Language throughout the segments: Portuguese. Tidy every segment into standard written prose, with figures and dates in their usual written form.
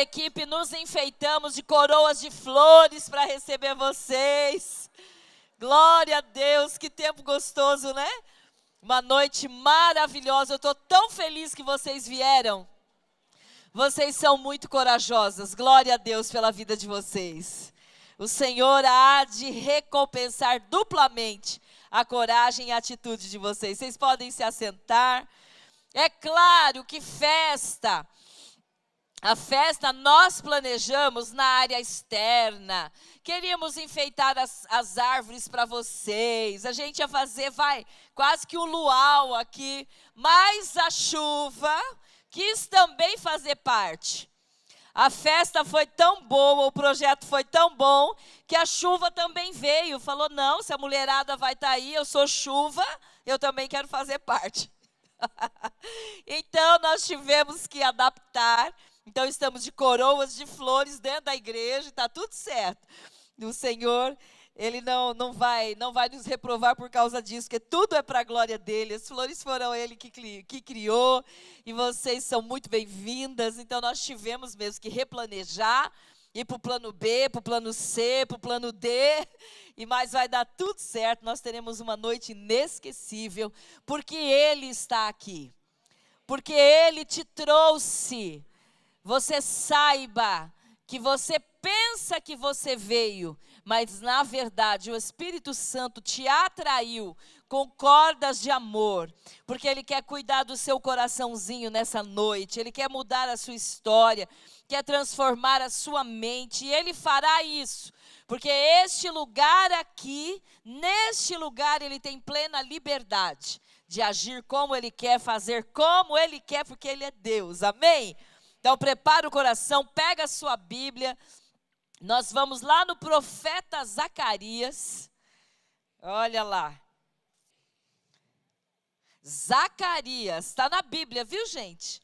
Equipe, nos enfeitamos de coroas de flores para receber vocês. Glória a Deus, que tempo gostoso, né? Uma noite maravilhosa. Eu estou tão feliz que vocês vieram. Vocês são muito corajosas. Glória a Deus pela vida de vocês. O Senhor há de recompensar duplamente a coragem e a atitude de vocês. Vocês podem se assentar. É claro que festa. A festa nós planejamos na área externa, queríamos enfeitar as árvores para vocês, a gente ia fazer, quase que um luau aqui, mas a chuva quis também fazer parte. A festa foi tão boa, o projeto foi tão bom, que a chuva também veio, falou, não, se a mulherada vai estar aí, eu sou chuva, eu também quero fazer parte. Então nós tivemos que adaptar. Então, estamos de coroas de flores dentro da igreja, está tudo certo. O Senhor, Ele não vai nos reprovar por causa disso, porque tudo é para a glória dEle. As flores foram Ele que criou, e vocês são muito bem-vindas. Então, nós tivemos mesmo que replanejar, ir para o plano B, para o plano C, para o plano D, mas vai dar tudo certo. Nós teremos uma noite inesquecível, porque Ele está aqui, porque Ele te trouxe. Você saiba que você pensa que você veio, mas na verdade o Espírito Santo te atraiu com cordas de amor, porque Ele quer cuidar do seu coraçãozinho nessa noite, Ele quer mudar a sua história, quer transformar a sua mente, e Ele fará isso, porque este lugar aqui, neste lugar Ele tem plena liberdade de agir como Ele quer, fazer como Ele quer, porque Ele é Deus, amém? Então, prepara o coração, pega a sua Bíblia. Nós vamos lá no profeta Zacarias. Olha lá. Zacarias, está na Bíblia, viu, gente?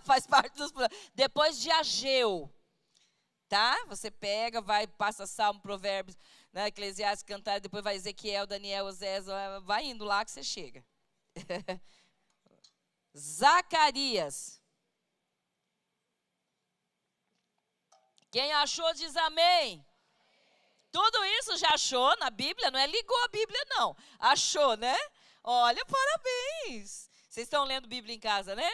Faz parte dos... Depois de Ageu, tá? Você pega, passa Salmo, Provérbios, né, Eclesiastes, Cantar, depois vai Ezequiel, Daniel, Osés, vai indo lá que você chega. Zacarias. Quem achou diz amém. Tudo isso já achou na Bíblia? Não é ligou a Bíblia, não. Achou, né? Olha, parabéns. Vocês estão lendo Bíblia em casa, né?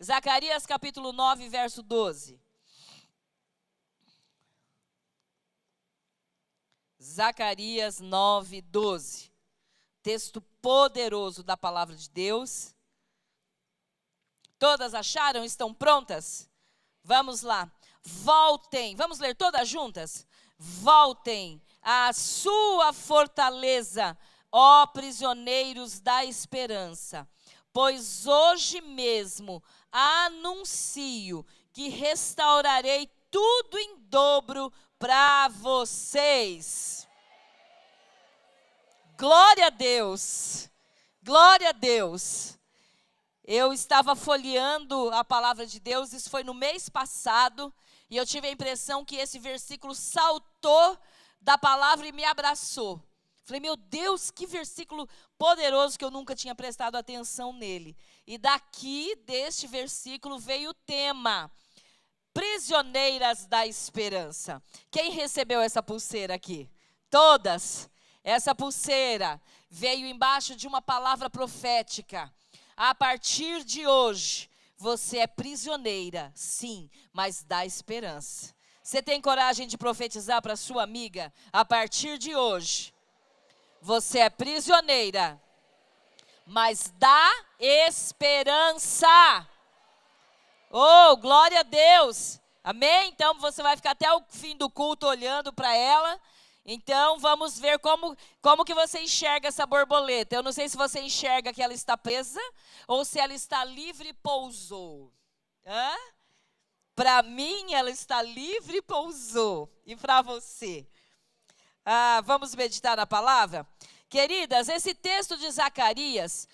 Zacarias capítulo 9, verso 12. Zacarias 9, 12. Texto poderoso da palavra de Deus. Todas acharam? Estão prontas? Vamos lá. Voltem, vamos ler todas juntas? Voltem à sua fortaleza, ó prisioneiros da esperança, pois hoje mesmo anuncio que restaurarei tudo em dobro para vocês. Glória a Deus, glória a Deus. Eu estava folheando a palavra de Deus, isso foi no mês passado, e eu tive a impressão que esse versículo saltou da palavra e me abraçou. Falei, meu Deus, que versículo poderoso, que eu nunca tinha prestado atenção nele. E daqui, deste versículo, veio o tema, prisioneiras da esperança. Quem recebeu essa pulseira aqui? Todas. Essa pulseira veio embaixo de uma palavra profética. A partir de hoje, você é prisioneira, sim, mas dá esperança. Você tem coragem de profetizar para sua amiga? A partir de hoje, você é prisioneira, mas dá esperança. Oh, glória a Deus. Amém? Então, você vai ficar até o fim do culto olhando para ela. Então, vamos ver como que você enxerga essa borboleta. Eu não sei se você enxerga que ela está presa ou se ela está livre e pousou. Para mim, ela está livre e pousou. E para você? Vamos meditar na palavra? Queridas, esse texto de Zacarias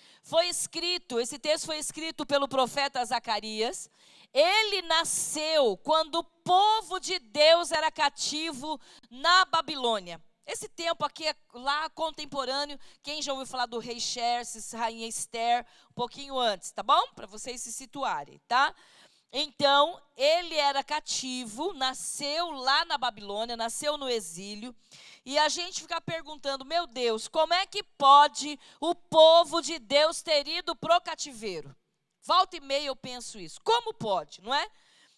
esse texto foi escrito pelo profeta Zacarias. Ele nasceu quando o povo de Deus era cativo na Babilônia. Esse tempo aqui é lá contemporâneo. Quem já ouviu falar do rei Xerxes, rainha Esther, um pouquinho antes, tá bom? Para vocês se situarem, tá? Então, ele era cativo, nasceu lá na Babilônia, nasceu no exílio. E a gente fica perguntando, meu Deus, como é que pode o povo de Deus ter ido pro cativeiro? Volta e meia eu penso isso. Como pode, não é?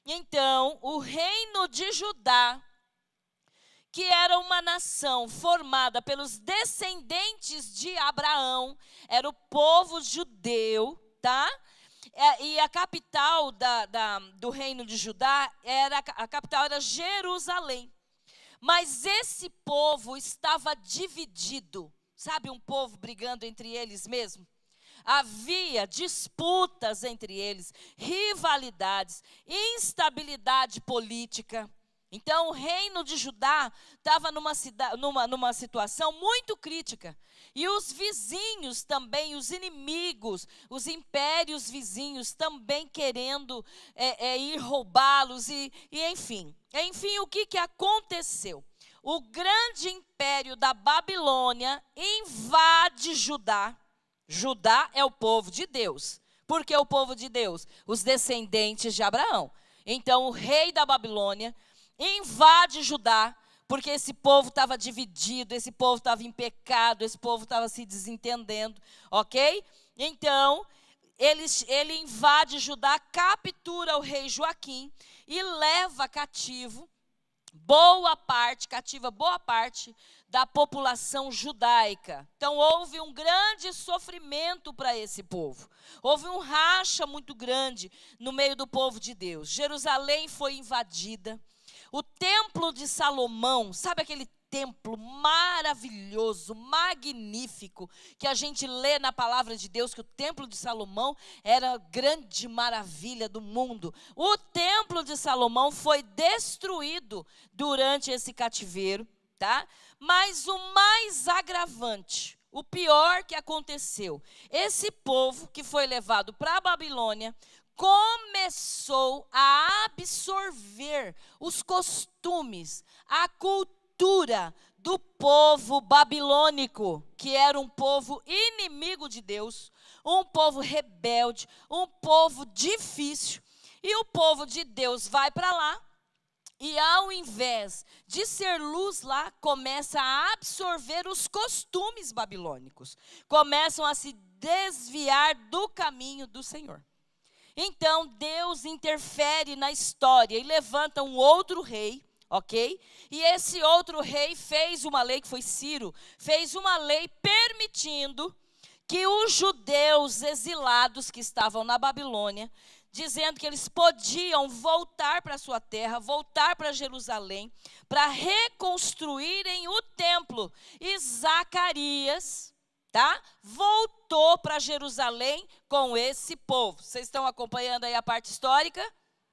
Então, o reino de Judá, que era uma nação formada pelos descendentes de Abraão, era o povo judeu, tá? E a capital do reino de Judá, a capital era Jerusalém. Mas esse povo estava dividido, sabe, um povo brigando entre eles mesmo? Havia disputas entre eles, rivalidades, instabilidade política. Então, o reino de Judá estava numa situação muito crítica. E os vizinhos também, os inimigos, os impérios vizinhos também querendo ir roubá-los enfim. Enfim, o que aconteceu? O grande império da Babilônia invade Judá. Judá é o povo de Deus. Por que o povo de Deus? Os descendentes de Abraão. Então, o rei da Babilônia invade Judá, porque esse povo estava dividido, esse povo estava em pecado, esse povo estava se desentendendo, ok? Então, ele invade Judá, captura o rei Joaquim e leva cativo boa parte da população judaica. Então, houve um grande sofrimento para esse povo. Houve um racha muito grande no meio do povo de Deus. Jerusalém foi invadida. O templo de Salomão, sabe aquele templo maravilhoso, magnífico, que a gente lê na palavra de Deus, que o templo de Salomão era a grande maravilha do mundo. O templo de Salomão foi destruído durante esse cativeiro, tá? Mas o mais agravante, o pior que aconteceu, esse povo que foi levado para a Babilônia, começou a absorver os costumes, a cultura do povo babilônico, que era um povo inimigo de Deus, um povo rebelde, um povo difícil. E o povo de Deus vai para lá e, ao invés de ser luz lá, começa a absorver os costumes babilônicos, começam a se desviar do caminho do Senhor. Então, Deus interfere na história e levanta um outro rei, ok? E esse outro rei fez uma lei, que foi Ciro, fez uma lei permitindo que os judeus exilados que estavam na Babilônia, dizendo que eles podiam voltar para a sua terra, voltar para Jerusalém, para reconstruírem o templo. E Zacarias, tá? Voltou para Jerusalém com esse povo. Vocês estão acompanhando aí a parte histórica?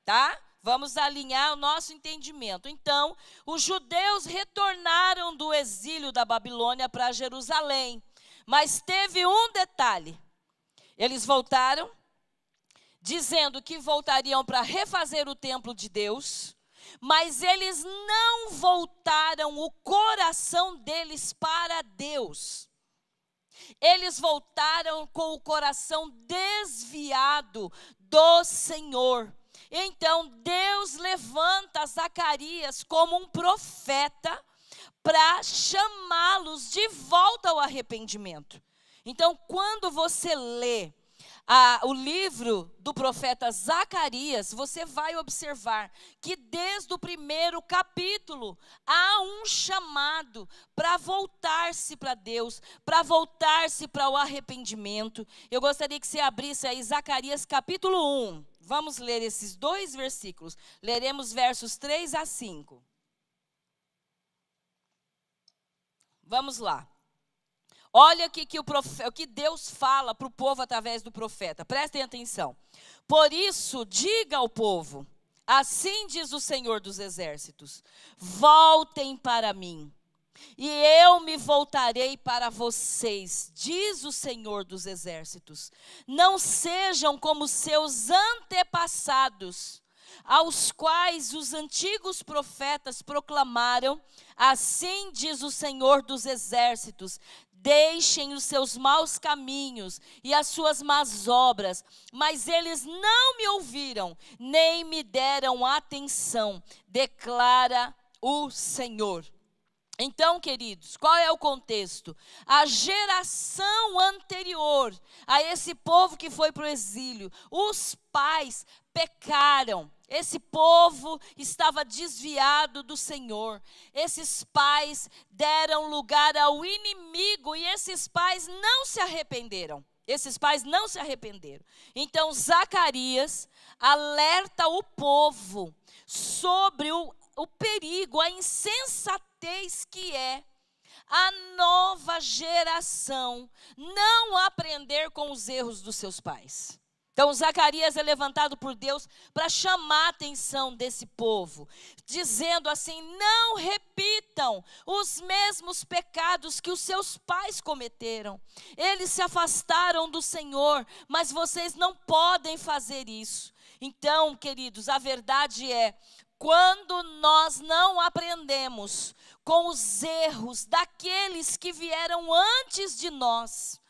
Tá? Vamos alinhar o nosso entendimento. Então, os judeus retornaram do exílio da Babilônia para Jerusalém. Mas teve um detalhe. Eles voltaram, dizendo que voltariam para refazer o templo de Deus, mas eles não voltaram o coração deles para Deus. Eles voltaram com o coração desviado do Senhor. Então, Deus levanta Zacarias como um profeta para chamá-los de volta ao arrependimento. Então, quando você lê o livro do profeta Zacarias, você vai observar que desde o primeiro capítulo há um chamado para voltar-se para Deus, para voltar-se para o arrependimento. Eu gostaria que você abrisse aí Zacarias capítulo 1. Vamos ler esses 2 versículos. Leremos versos 3 a 5. Vamos lá. Olha o que Deus fala para o povo através do profeta. Prestem atenção. Por isso, diga ao povo, assim diz o Senhor dos Exércitos, voltem para mim, e eu me voltarei para vocês, diz o Senhor dos Exércitos. Não sejam como seus antepassados, aos quais os antigos profetas proclamaram: assim diz o Senhor dos exércitos, deixem os seus maus caminhos e as suas más obras, mas eles não me ouviram, nem me deram atenção, declara o Senhor. Então, queridos, qual é o contexto? A geração anterior a esse povo que foi para o exílio, os pais pecaram. Esse povo estava desviado do Senhor. Esses pais deram lugar ao inimigo e esses pais não se arrependeram. Então, Zacarias alerta o povo sobre o perigo, a insensatez que é a nova geração não aprender com os erros dos seus pais. Então, Zacarias é levantado por Deus para chamar a atenção desse povo, dizendo assim: não repitam os mesmos pecados que os seus pais cometeram. Eles se afastaram do Senhor, mas vocês não podem fazer isso. Então, queridos, a verdade é, quando nós não aprendemos com os erros daqueles que vieram antes de nós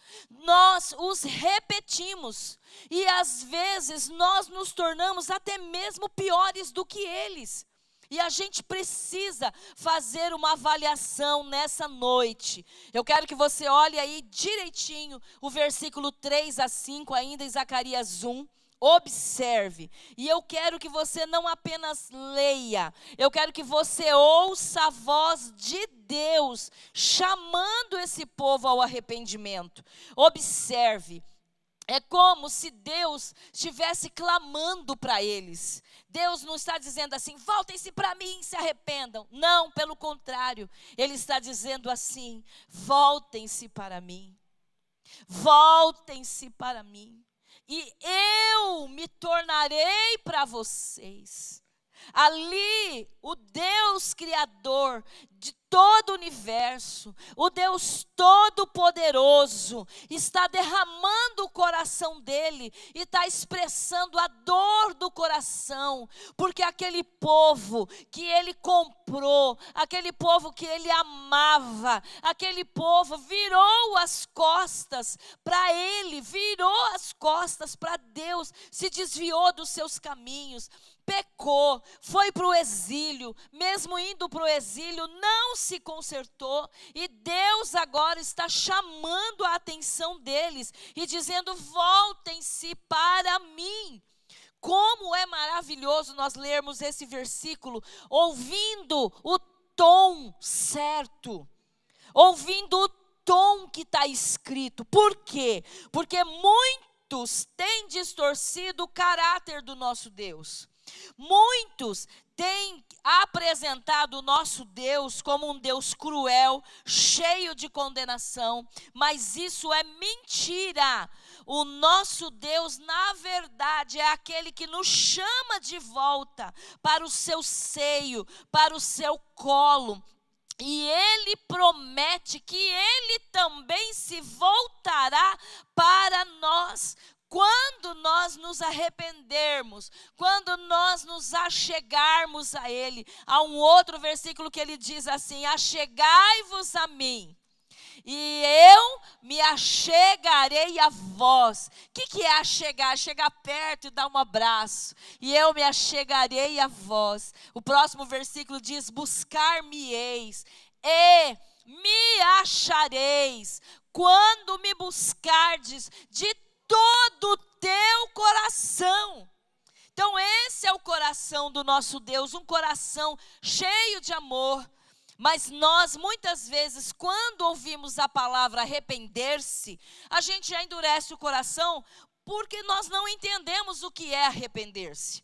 os repetimos e às vezes nós nos tornamos até mesmo piores do que eles. E a gente precisa fazer uma avaliação nessa noite. Eu quero que você olhe aí direitinho o versículo 3 a 5 ainda em Zacarias 1. Observe, e eu quero que você não apenas leia, eu quero que você ouça a voz de Deus chamando esse povo ao arrependimento. Observe, é como se Deus estivesse clamando para eles. Deus não está dizendo assim: voltem-se para mim, se arrependam. Não, pelo contrário, Ele está dizendo assim: voltem-se para mim, voltem-se para mim. E eu me tornarei para vocês. Ali, o Deus Criador de todo o universo, o Deus Todo-Poderoso, está derramando o coração dele e está expressando a dor do coração, porque aquele povo que ele comprou, aquele povo que ele amava, aquele povo virou as costas para ele, virou as costas para Deus, se desviou dos seus caminhos, pecou, foi para o exílio, mesmo indo para o exílio, não se consertou, e Deus agora está chamando a atenção deles e dizendo: voltem-se para mim. Como é maravilhoso nós lermos esse versículo ouvindo o tom certo, ouvindo o tom que está escrito. Por quê? Porque muitos têm distorcido o caráter do nosso Deus. Muitos têm apresentado o nosso Deus como um Deus cruel, cheio de condenação, mas isso é mentira. O nosso Deus, na verdade, é aquele que nos chama de volta para o seu seio, para o seu colo. E Ele promete que Ele também se voltará para nós. Quando nós nos arrependermos, quando nós nos achegarmos a Ele. Há um outro versículo que ele diz assim: achegai-vos a mim, e eu me achegarei a vós. O que é achegar? Chegar perto e dar um abraço. E eu me achegarei a vós. O próximo versículo diz: buscar-me-eis e me achareis, quando me buscardes de todo o teu coração. Então esse é o coração do nosso Deus, um coração cheio de amor. Mas nós muitas vezes, quando ouvimos a palavra arrepender-se, a gente já endurece o coração, porque nós não entendemos o que é arrepender-se.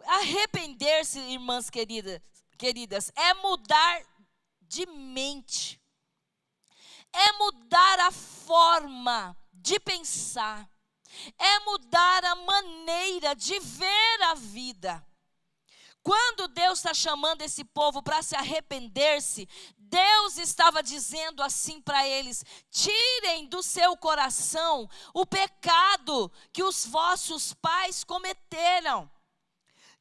Arrepender-se, irmãs queridas, é mudar de mente, é mudar a forma de pensar, é mudar a maneira de ver a vida. Quando Deus está chamando esse povo para se arrepender-se, Deus estava dizendo assim para eles: tirem do seu coração o pecado que os vossos pais cometeram.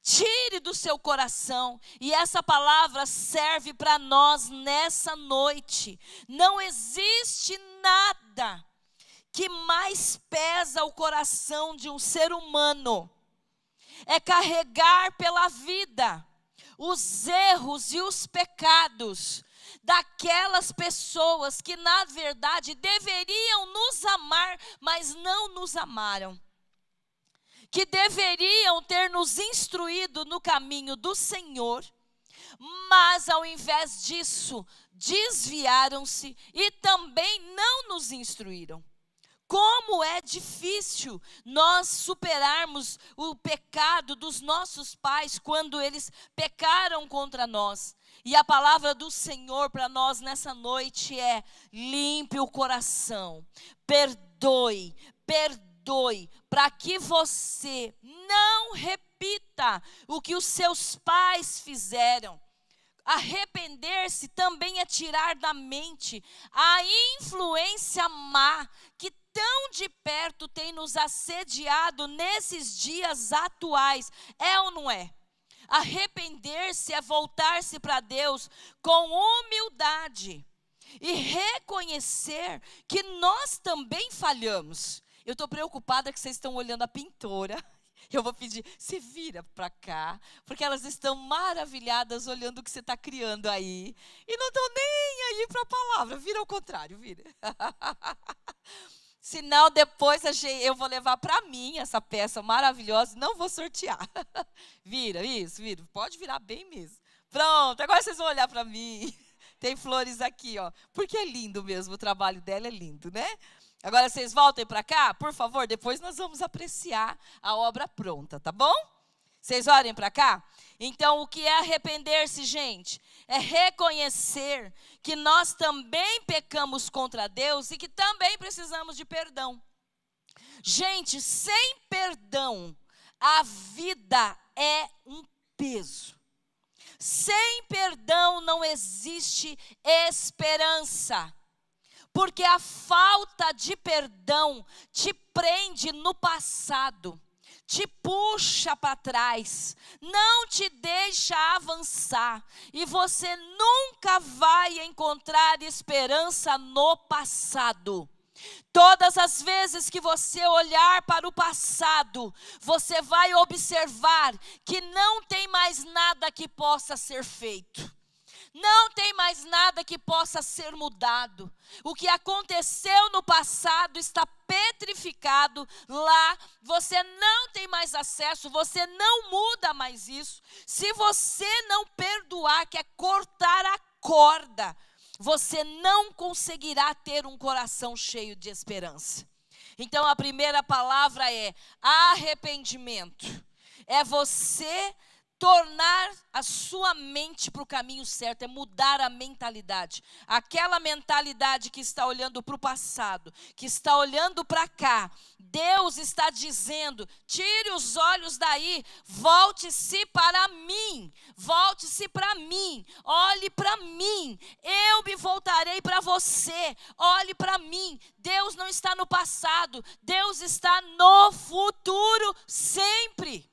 Tire do seu coração, e essa palavra serve para nós nessa noite. Não existe nada que mais pesa o coração de um ser humano, é carregar pela vida os erros e os pecados daquelas pessoas que na verdade deveriam nos amar, mas não nos amaram. Que deveriam ter nos instruído no caminho do Senhor, mas ao invés disso, desviaram-se e também não nos instruíram. Como é difícil nós superarmos o pecado dos nossos pais quando eles pecaram contra nós. E a palavra do Senhor para nós nessa noite é: limpe o coração, perdoe, para que você não repita o que os seus pais fizeram. Arrepender-se também é tirar da mente a influência má que tão de perto tem nos assediado nesses dias atuais. É ou não é? Arrepender-se é voltar-se para Deus com humildade e reconhecer que nós também falhamos. Eu estou preocupada que vocês estão olhando a pintora. Eu vou pedir, se vira para cá, porque elas estão maravilhadas olhando o que você está criando aí. E não estão nem aí para a palavra, vira ao contrário, vira. Senão depois eu vou levar para mim essa peça maravilhosa e não vou sortear. Vira, isso, vira, pode virar bem mesmo. Pronto, agora vocês vão olhar para mim. Tem flores aqui, ó, porque é lindo mesmo, o trabalho dela é lindo, né? Agora vocês voltem para cá, por favor, depois nós vamos apreciar a obra pronta, tá bom? Vocês olhem para cá? Então, o que é arrepender-se, gente? É reconhecer que nós também pecamos contra Deus e que também precisamos de perdão. Gente, sem perdão, a vida é um peso. Sem perdão não existe esperança. Porque a falta de perdão te prende no passado, te puxa para trás, não te deixa avançar, e você nunca vai encontrar esperança no passado. Todas as vezes que você olhar para o passado, você vai observar que não tem mais nada que possa ser feito. Não tem mais nada que possa ser mudado. O que aconteceu no passado está petrificado lá. Você não tem mais acesso, você não muda mais isso. Se você não perdoar, que é cortar a corda, você não conseguirá ter um coração cheio de esperança. Então a primeira palavra é arrependimento. É você tornar a sua mente para o caminho certo, é mudar a mentalidade. Aquela mentalidade que está olhando para o passado, que está olhando para cá, Deus está dizendo: tire os olhos daí, volte-se para mim, olhe para mim, eu me voltarei para você, olhe para mim. Deus não está no passado, Deus está no futuro, sempre.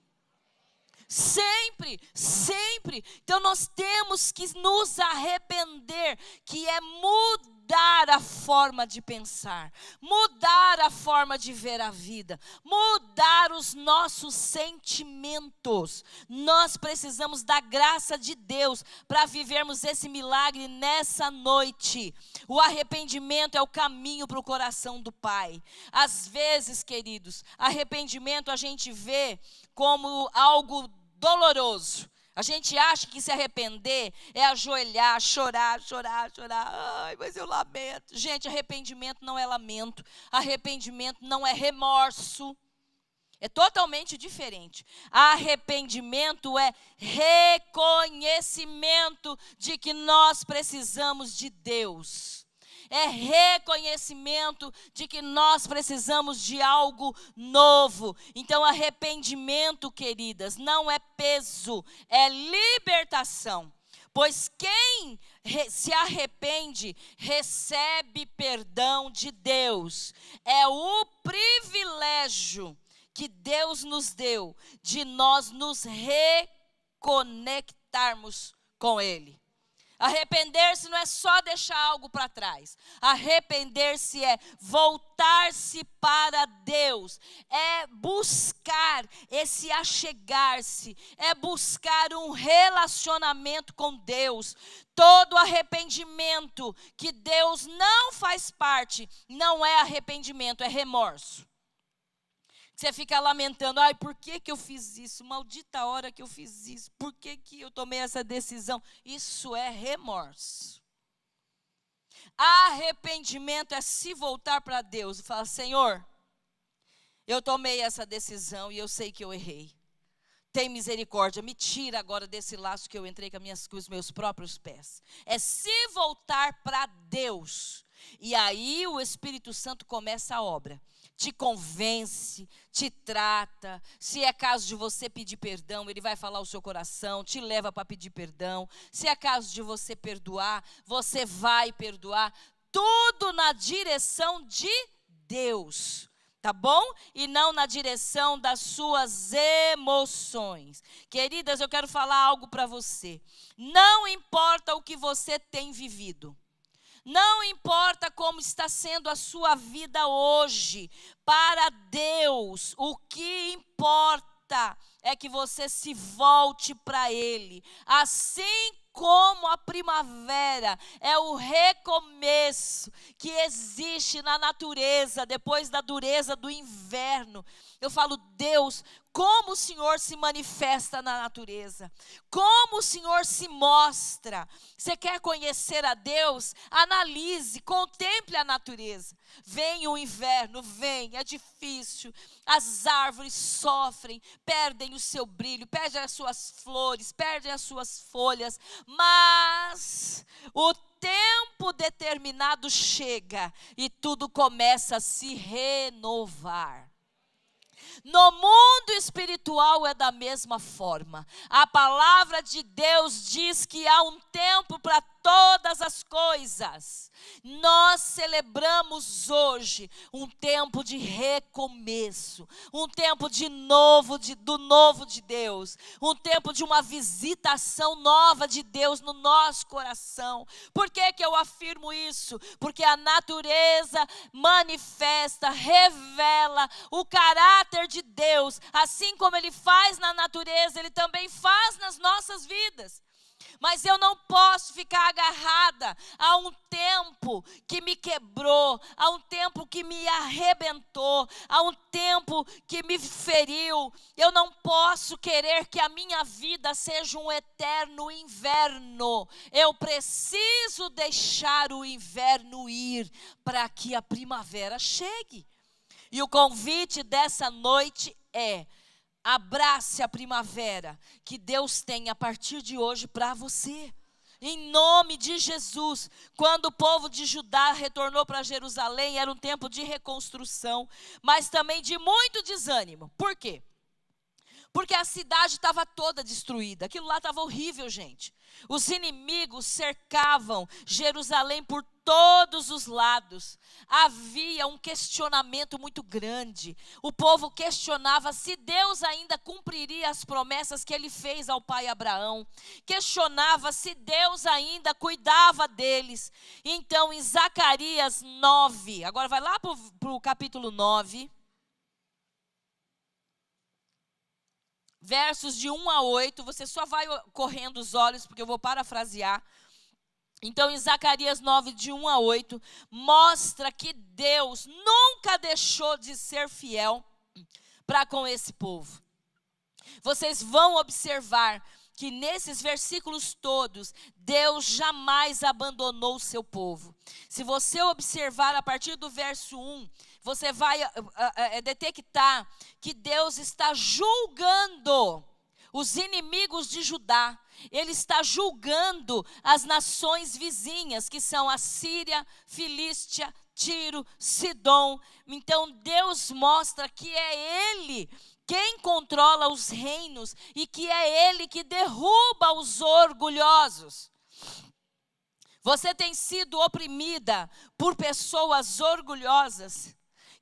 Sempre, sempre. Então nós temos que nos arrepender, que é mudar a forma de pensar, mudar a forma de ver a vida, mudar os nossos sentimentos. Nós precisamos da graça de Deus para vivermos esse milagre nessa noite. O arrependimento é o caminho para o coração do Pai. Às vezes, queridos, arrependimento a gente vê como algo doloroso. A gente acha que se arrepender é ajoelhar, chorar. Ai, mas eu lamento. Gente, arrependimento não é lamento. Arrependimento não é remorso. É totalmente diferente. Arrependimento é reconhecimento de que nós precisamos de Deus. É reconhecimento de que nós precisamos de algo novo. Então, arrependimento, queridas, não é peso, é libertação. Pois quem se arrepende, recebe perdão de Deus. É o privilégio que Deus nos deu de nós nos reconectarmos com Ele. Arrepender-se não é só deixar algo para trás. Arrepender-se é voltar-se para Deus. É buscar esse achegar-se. É buscar um relacionamento com Deus. Todo arrependimento que Deus não faz parte, não é arrependimento, é remorso. Você fica lamentando, ai, por que eu fiz isso? Maldita hora que eu fiz isso. Por que eu tomei essa decisão? Isso é remorso. Arrependimento é se voltar para Deus e falar, Senhor, eu tomei essa decisão e eu sei que eu errei. Tem misericórdia, me tira agora desse laço que eu entrei com os meus próprios pés. É se voltar para Deus. E aí o Espírito Santo começa a obra. Te convence, te trata. Se é caso de você pedir perdão, Ele vai falar o seu coração, te leva para pedir perdão. Se é caso de você perdoar, você vai perdoar. Tudo na direção de Deus, tá bom? E não na direção das suas emoções. Queridas, eu quero falar algo para você. Não importa o que você tem vivido. Não importa como está sendo a sua vida hoje, para Deus, o que importa é que você se volte para Ele. Assim como a primavera é o recomeço que existe na natureza, depois da dureza do inverno. Eu falo, Deus, como o Senhor se manifesta na natureza, como o Senhor se mostra. Você quer conhecer a Deus? Analise, contemple a natureza. Vem o inverno, vem, é difícil. As árvores sofrem, perdem o seu brilho, perdem as suas flores, perdem as suas folhas. Mas o tempo determinado chega e tudo começa a se renovar. No mundo espiritual é da mesma forma. A palavra de Deus diz que há um tempo para todas as coisas. Nós celebramos hoje um tempo de recomeço, um tempo do novo de Deus, um tempo de uma visitação nova de Deus no nosso coração. Por que eu afirmo isso? Porque a natureza manifesta, revela o caráter de Deus, assim como Ele faz na natureza, Ele também faz nas nossas vidas. Mas eu não posso ficar agarrada a um tempo que me quebrou, a um tempo que me arrebentou, a um tempo que me feriu. Eu não posso querer que a minha vida seja um eterno inverno. Eu preciso deixar o inverno ir para que a primavera chegue. E o convite dessa noite é: abrace a primavera que Deus tem a partir de hoje para você. Em nome de Jesus. Quando o povo de Judá retornou para Jerusalém, era um tempo de reconstrução, mas também de muito desânimo. Por quê? Porque a cidade estava toda destruída. Aquilo lá estava horrível, gente. Os inimigos cercavam Jerusalém por todos os lados. Havia um questionamento muito grande. O povo questionava se Deus ainda cumpriria as promessas que Ele fez ao pai Abraão. Questionava se Deus ainda cuidava deles. Então, em Zacarias 9, agora vai lá para o capítulo 9. Versos de 1 a 8, você só vai correndo os olhos, porque eu vou parafrasear. Então, em Zacarias 9, de 1 a 8, mostra que Deus nunca deixou de ser fiel para com esse povo. Vocês vão observar que nesses versículos todos, Deus jamais abandonou o seu povo. Se você observar a partir do verso 1, você vai detectar que Deus está julgando os inimigos de Judá. Ele está julgando as nações vizinhas, que são a Síria, Filístia, Tiro, Sidom. Então Deus mostra que é Ele quem controla os reinos e que é Ele que derruba os orgulhosos. Você tem sido oprimida por pessoas orgulhosas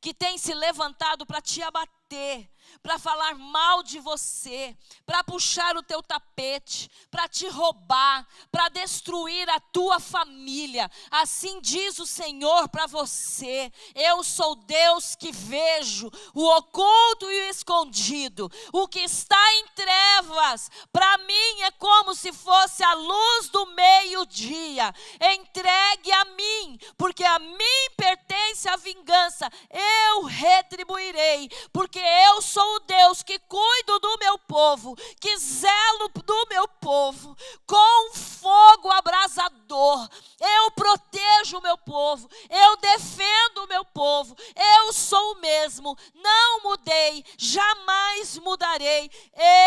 que têm se levantado para te abater, para falar mal de você, para puxar o teu tapete, para te roubar, para destruir a tua família. Assim diz o Senhor para você: eu sou Deus que vejo o oculto e o escondido. O que está em trevas, para mim é como se fosse a luz do meio-dia. Entregue a mim, porque a mim pertence a vingança. Eu retribuirei, porque eu sou o Deus que cuido do meu povo, que zelo do meu povo com fogo abrasador. Eu protejo o meu povo, eu defendo o meu povo. Eu sou o mesmo, não mudei, jamais mudarei.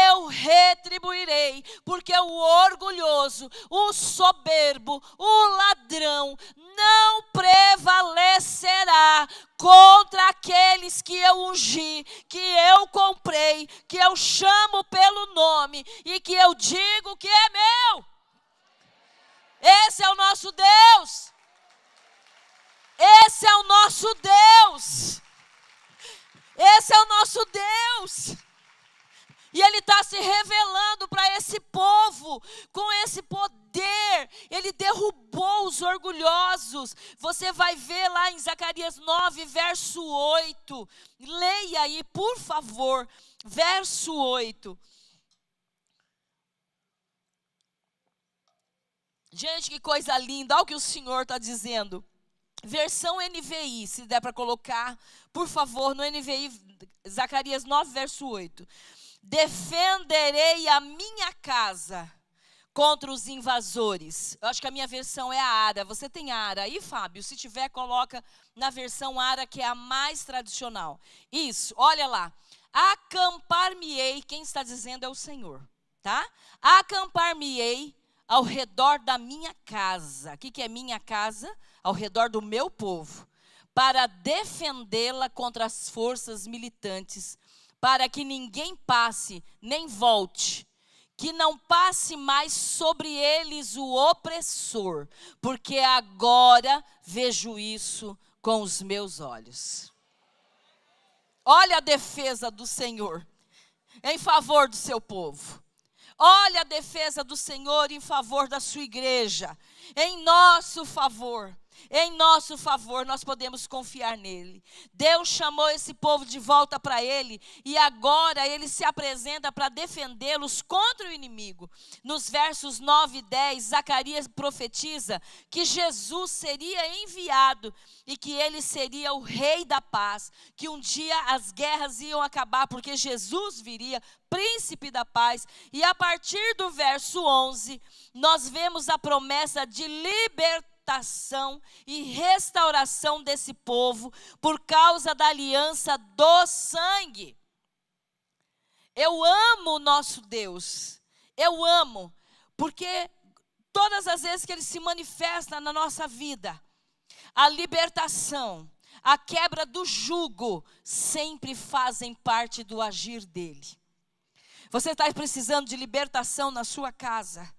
Eu retribuirei, porque o orgulhoso, o soberbo, o ladrão não prevalecerá contra aqueles que eu ungi, que eu comprei, que eu chamo pelo nome e que eu digo que é meu. Esse é o nosso Deus. Esse é o nosso Deus. Esse é o nosso Deus. E Ele está se revelando para esse povo com esse poder. Ele derrubou os orgulhosos. Você vai ver lá em Zacarias 9, verso 8. Leia aí, por favor, verso 8. Gente, que coisa linda. Olha o que o Senhor está dizendo. Versão NVI, se der para colocar, por favor, no NVI, Zacarias 9, verso 8. Defenderei a minha casa contra os invasores. Eu acho que a minha versão é a ARA. Você tem a ARA aí, Fábio? Se tiver, coloca na versão ARA, que é a mais tradicional. Isso, olha lá. Acampar-me-ei, quem está dizendo é o Senhor, tá? Acampar-me-ei ao redor da minha casa. O que é minha casa? Ao redor do meu povo, para defendê-la contra as forças militantes, para que ninguém passe nem volte, que não passe mais sobre eles o opressor, porque agora vejo isso com os meus olhos. Olha a defesa do Senhor em favor do seu povo. Olha a defesa do Senhor em favor da sua igreja, em nosso favor. Em nosso favor, nós podemos confiar nele. Deus chamou esse povo de volta para ele e agora ele se apresenta para defendê-los contra o inimigo. Nos versos 9 e 10, Zacarias profetiza que Jesus seria enviado e que ele seria o rei da paz, que um dia as guerras iam acabar porque Jesus viria, príncipe da paz. E a partir do verso 11, nós vemos a promessa de libertação e restauração desse povo por causa da aliança do sangue. Eu amo o nosso Deus. Eu amo, porque todas as vezes que Ele se manifesta na nossa vida, a libertação, a quebra do jugo, sempre fazem parte do agir dEle. Você está precisando de libertação na sua casa?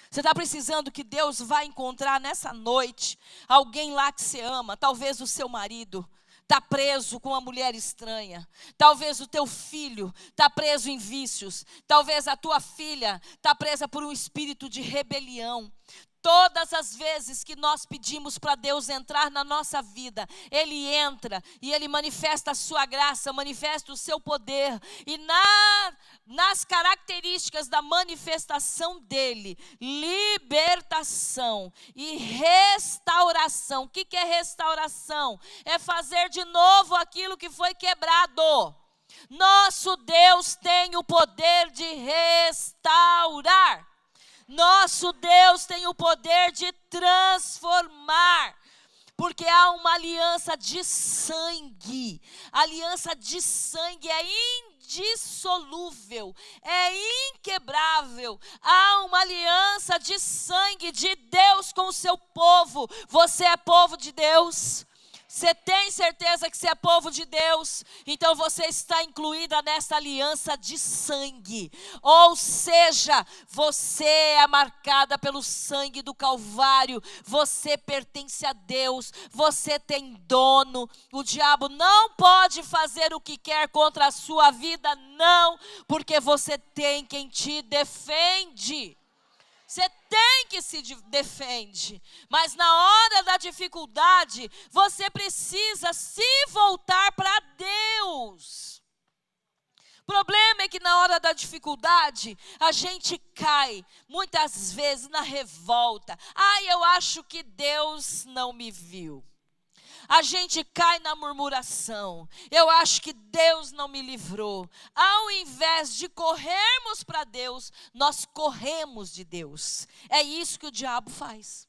Você está precisando que Deus vá encontrar nessa noite alguém lá que você ama, talvez o seu marido está preso com uma mulher estranha, talvez o teu filho está preso em vícios, talvez a tua filha está presa por um espírito de rebelião. Todas as vezes que nós pedimos para Deus entrar na nossa vida, Ele entra e Ele manifesta a sua graça, manifesta o seu poder. E nas características da manifestação dEle, libertação e restauração. O que é restauração? É fazer de novo aquilo que foi quebrado. Nosso Deus tem o poder de restaurar. Nosso Deus tem o poder de transformar, porque há uma aliança de sangue. A aliança de sangue é indissolúvel, é inquebrável. Há uma aliança de sangue de Deus com o seu povo. Você é povo de Deus. Você tem certeza que você é povo de Deus? Então você está incluída nessa aliança de sangue. Ou seja, você é marcada pelo sangue do Calvário. Você pertence a Deus. Você tem dono. O diabo não pode fazer o que quer contra a sua vida, não. Porque você tem quem te defende. Você tem que se defende, mas na hora da dificuldade, você precisa se voltar para Deus. O problema é que na hora da dificuldade, a gente cai, muitas vezes na revolta. Eu acho que Deus não me viu. A gente cai na murmuração. Eu acho que Deus não me livrou. Ao invés de corrermos para Deus, nós corremos de Deus. É isso que o diabo faz.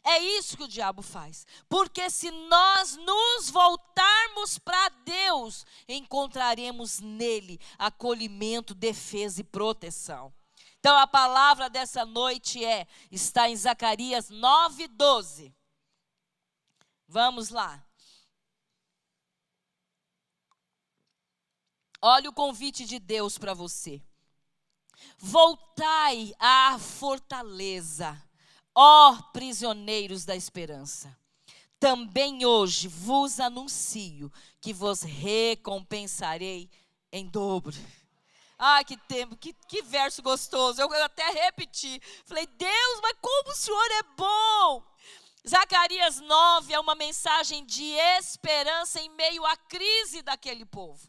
É isso que o diabo faz. Porque se nós nos voltarmos para Deus, encontraremos nele acolhimento, defesa e proteção. Então a palavra dessa noite está em Zacarias 9:12. Vamos lá. Olha o convite de Deus para você. Voltai à fortaleza, ó prisioneiros da esperança. Também hoje vos anuncio que vos recompensarei em dobro. Que tempo, que verso gostoso. Eu até repeti. Falei, Deus, mas como o Senhor é bom. Zacarias 9 é uma mensagem de esperança em meio à crise daquele povo.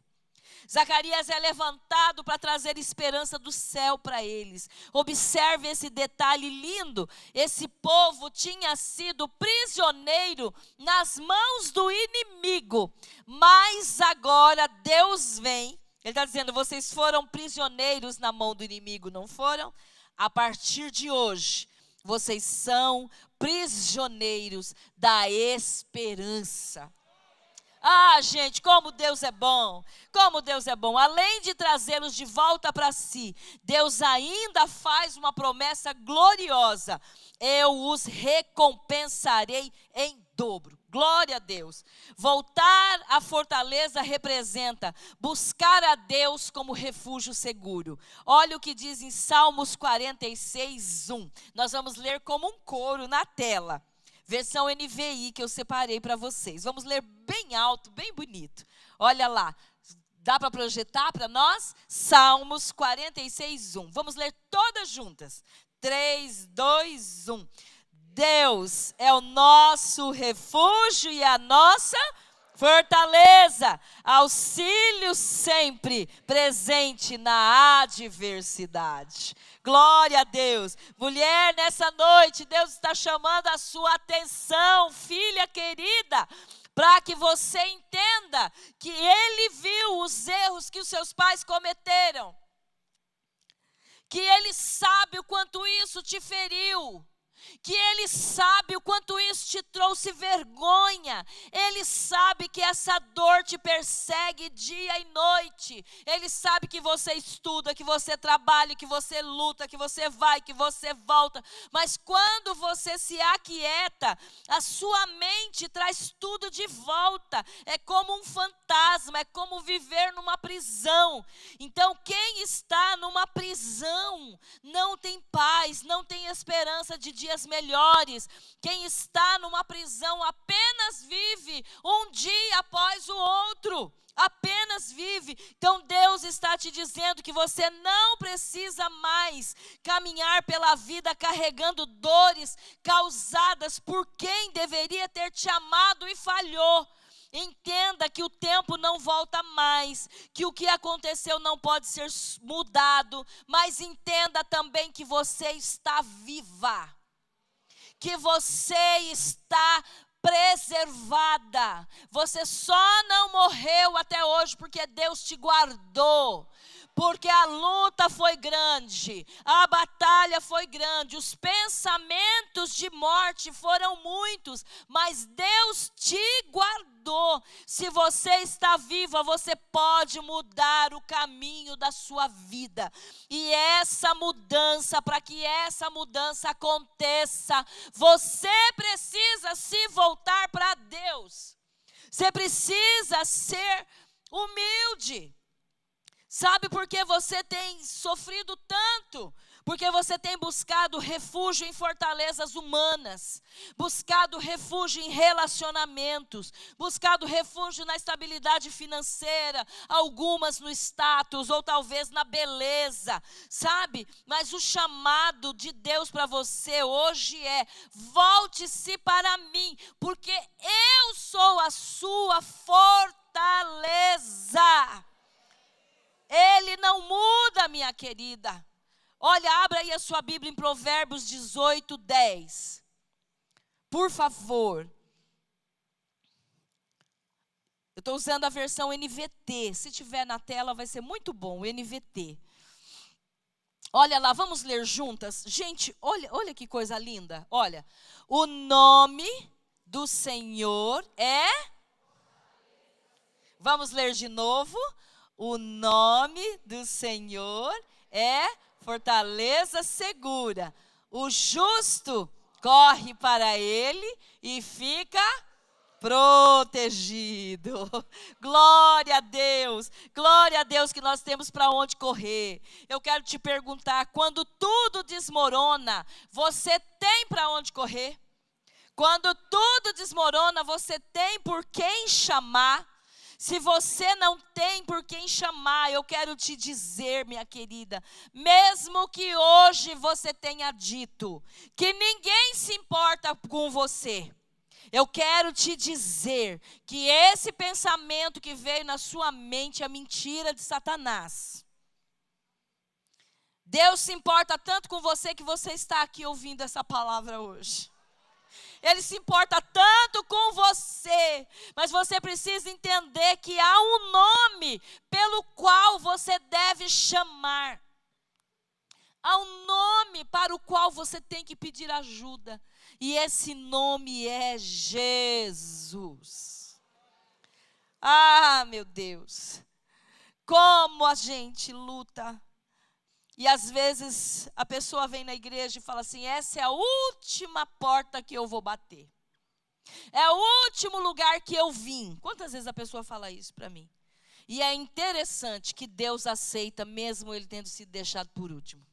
Zacarias é levantado para trazer esperança do céu para eles. Observe esse detalhe lindo. Esse povo tinha sido prisioneiro nas mãos do inimigo. Mas agora Deus vem. Ele está dizendo, vocês foram prisioneiros na mão do inimigo, não foram? A partir de hoje, vocês são prisioneiros da esperança. Gente, como Deus é bom, como Deus é bom. Além de trazê-los de volta para si, Deus ainda faz uma promessa gloriosa. Eu os recompensarei em dobro. Glória a Deus. Voltar à fortaleza representa buscar a Deus como refúgio seguro. Olha o que diz em Salmos 46:1. Nós vamos ler como um coro na tela. Versão NVI que eu separei para vocês. Vamos ler bem alto, bem bonito. Olha lá. Dá para projetar para nós? Salmos 46:1. Vamos ler todas juntas. 3, 2, 1. Deus é o nosso refúgio e a nossa fortaleza, auxílio sempre presente na adversidade. Glória a Deus. Mulher, nessa noite, Deus está chamando a sua atenção, filha querida, para que você entenda que Ele viu os erros que os seus pais cometeram, que Ele sabe o quanto isso te feriu, que Ele sabe o quanto isso te trouxe vergonha. Ele sabe que essa dor te persegue dia e noite. Ele sabe que você estuda, que você trabalha, que você luta, que você vai, que você volta. Mas quando você se aquieta, a sua mente traz tudo de volta. É como um fantasma, é como viver numa prisão. Então quem está numa prisão não tem paz, não tem esperança de dias melhores. Quem está numa prisão apenas vive um dia após o outro. Apenas vive. Então Deus está te dizendo que você não precisa mais caminhar pela vida carregando dores causadas por quem deveria ter te amado e falhou. Entenda que o tempo não volta mais, que o que aconteceu não pode ser mudado, mas entenda também que você está viva, que você está preservada. Você só não morreu até hoje porque Deus te guardou. Porque a luta foi grande, a batalha foi grande, os pensamentos de morte foram muitos, mas Deus te guardou. Se você está viva, você pode mudar o caminho da sua vida. E essa mudança, para que essa mudança aconteça, você precisa se voltar para Deus. Você precisa ser humilde. Sabe por que você tem sofrido tanto? Porque você tem buscado refúgio em fortalezas humanas, buscado refúgio em relacionamentos, buscado refúgio na estabilidade financeira, algumas no status ou talvez na beleza, sabe? Mas o chamado de Deus para você hoje é: volte-se para mim, porque eu sou a sua fortaleza. Ele não muda, minha querida. Olha, abra aí a sua Bíblia em Provérbios 18, 10. Por favor. Eu estou usando a versão NVT. Se tiver na tela vai ser muito bom, o NVT. Olha lá, vamos ler juntas? Gente, olha que coisa linda. Olha, o nome do Senhor é... Vamos ler de novo. O nome do Senhor é fortaleza segura. O justo corre para ele e fica protegido. Glória a Deus. Glória a Deus que nós temos para onde correr. Eu quero te perguntar, quando tudo desmorona, você tem para onde correr? Quando tudo desmorona, você tem por quem chamar? Se você não tem por quem chamar, eu quero te dizer, minha querida, mesmo que hoje você tenha dito que ninguém se importa com você, eu quero te dizer que esse pensamento que veio na sua mente é mentira de Satanás. Deus se importa tanto com você que você está aqui ouvindo essa palavra hoje. Ele se importa tanto com você, mas você precisa entender que há um nome pelo qual você deve chamar. Há um nome para o qual você tem que pedir ajuda. E esse nome é Jesus. Ah, meu Deus. Como a gente luta. E às vezes a pessoa vem na igreja e fala assim: essa é a última porta que eu vou bater. É o último lugar que eu vim. Quantas vezes a pessoa fala isso para mim? E é interessante que Deus aceita mesmo ele tendo sido deixado por último.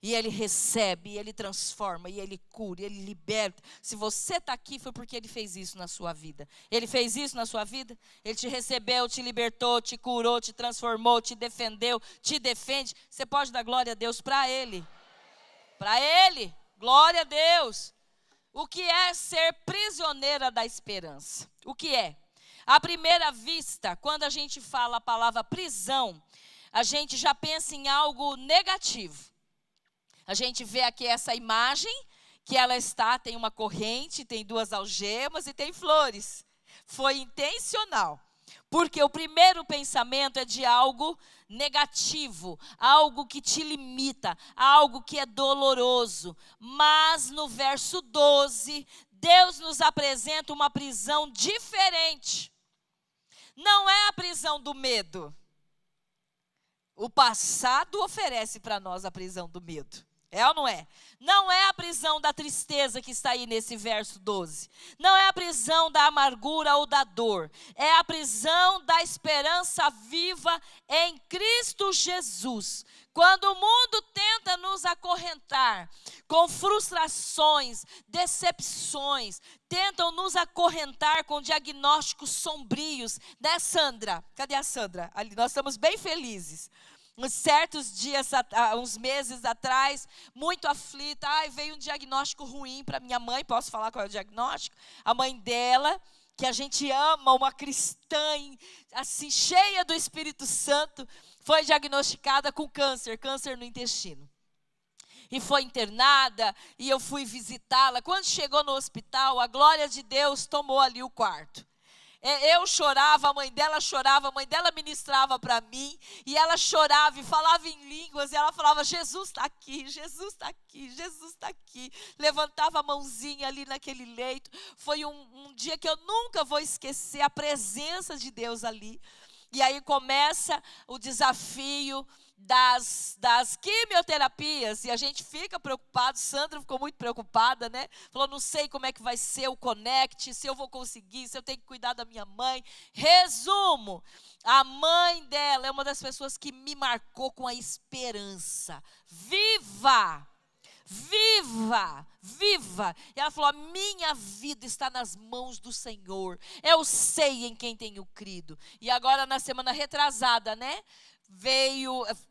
E Ele recebe, e Ele transforma, e Ele cura, e Ele liberta. Se você está aqui, foi porque Ele fez isso na sua vida. Ele fez isso na sua vida? Ele te recebeu, te libertou, te curou, te transformou, te defendeu, te defende. Você pode dar glória a Deus para Ele. Para Ele, glória a Deus. O que é ser prisioneira da esperança? O que é? À primeira vista, quando a gente fala a palavra prisão, a gente já pensa em algo negativo. A gente vê aqui essa imagem, que ela tem uma corrente, tem 2 algemas e tem flores. Foi intencional, porque o primeiro pensamento é de algo negativo, algo que te limita, algo que é doloroso. Mas no verso 12, Deus nos apresenta uma prisão diferente. Não é a prisão do medo. O passado oferece para nós a prisão do medo. É ou não é? Não é a prisão da tristeza que está aí nesse verso 12. Não é a prisão da amargura ou da dor. É a prisão da esperança viva em Cristo Jesus. Quando o mundo tenta nos acorrentar com frustrações, decepções, tentam nos acorrentar com diagnósticos sombrios, né, Sandra? Cadê a Sandra? Ali, nós estamos bem felizes. Uns certos dias, uns meses atrás, muito aflita, veio um diagnóstico ruim para minha mãe. Posso falar qual é o diagnóstico? A mãe dela, que a gente ama, uma cristã, assim, cheia do Espírito Santo, foi diagnosticada com câncer no intestino. E foi internada, e eu fui visitá-la. Quando chegou no hospital, a glória de Deus tomou ali o quarto. Eu chorava, a mãe dela ministrava para mim, e ela chorava e falava em línguas, e ela falava: Jesus está aqui, Jesus está aqui, Jesus está aqui. Levantava a mãozinha ali naquele leito. Foi um dia que eu nunca vou esquecer, a presença de Deus ali. E aí começa o desafio das quimioterapias, e a gente fica preocupado, Sandra ficou muito preocupada, né? Falou, não sei como é que vai ser o Connect, se eu vou conseguir, se eu tenho que cuidar da minha mãe. Resumo, a mãe dela é uma das pessoas que me marcou com a esperança. Viva! Viva, viva. E ela falou, a minha vida está nas mãos do Senhor. Eu sei em quem tenho crido. E agora na semana retrasada, né?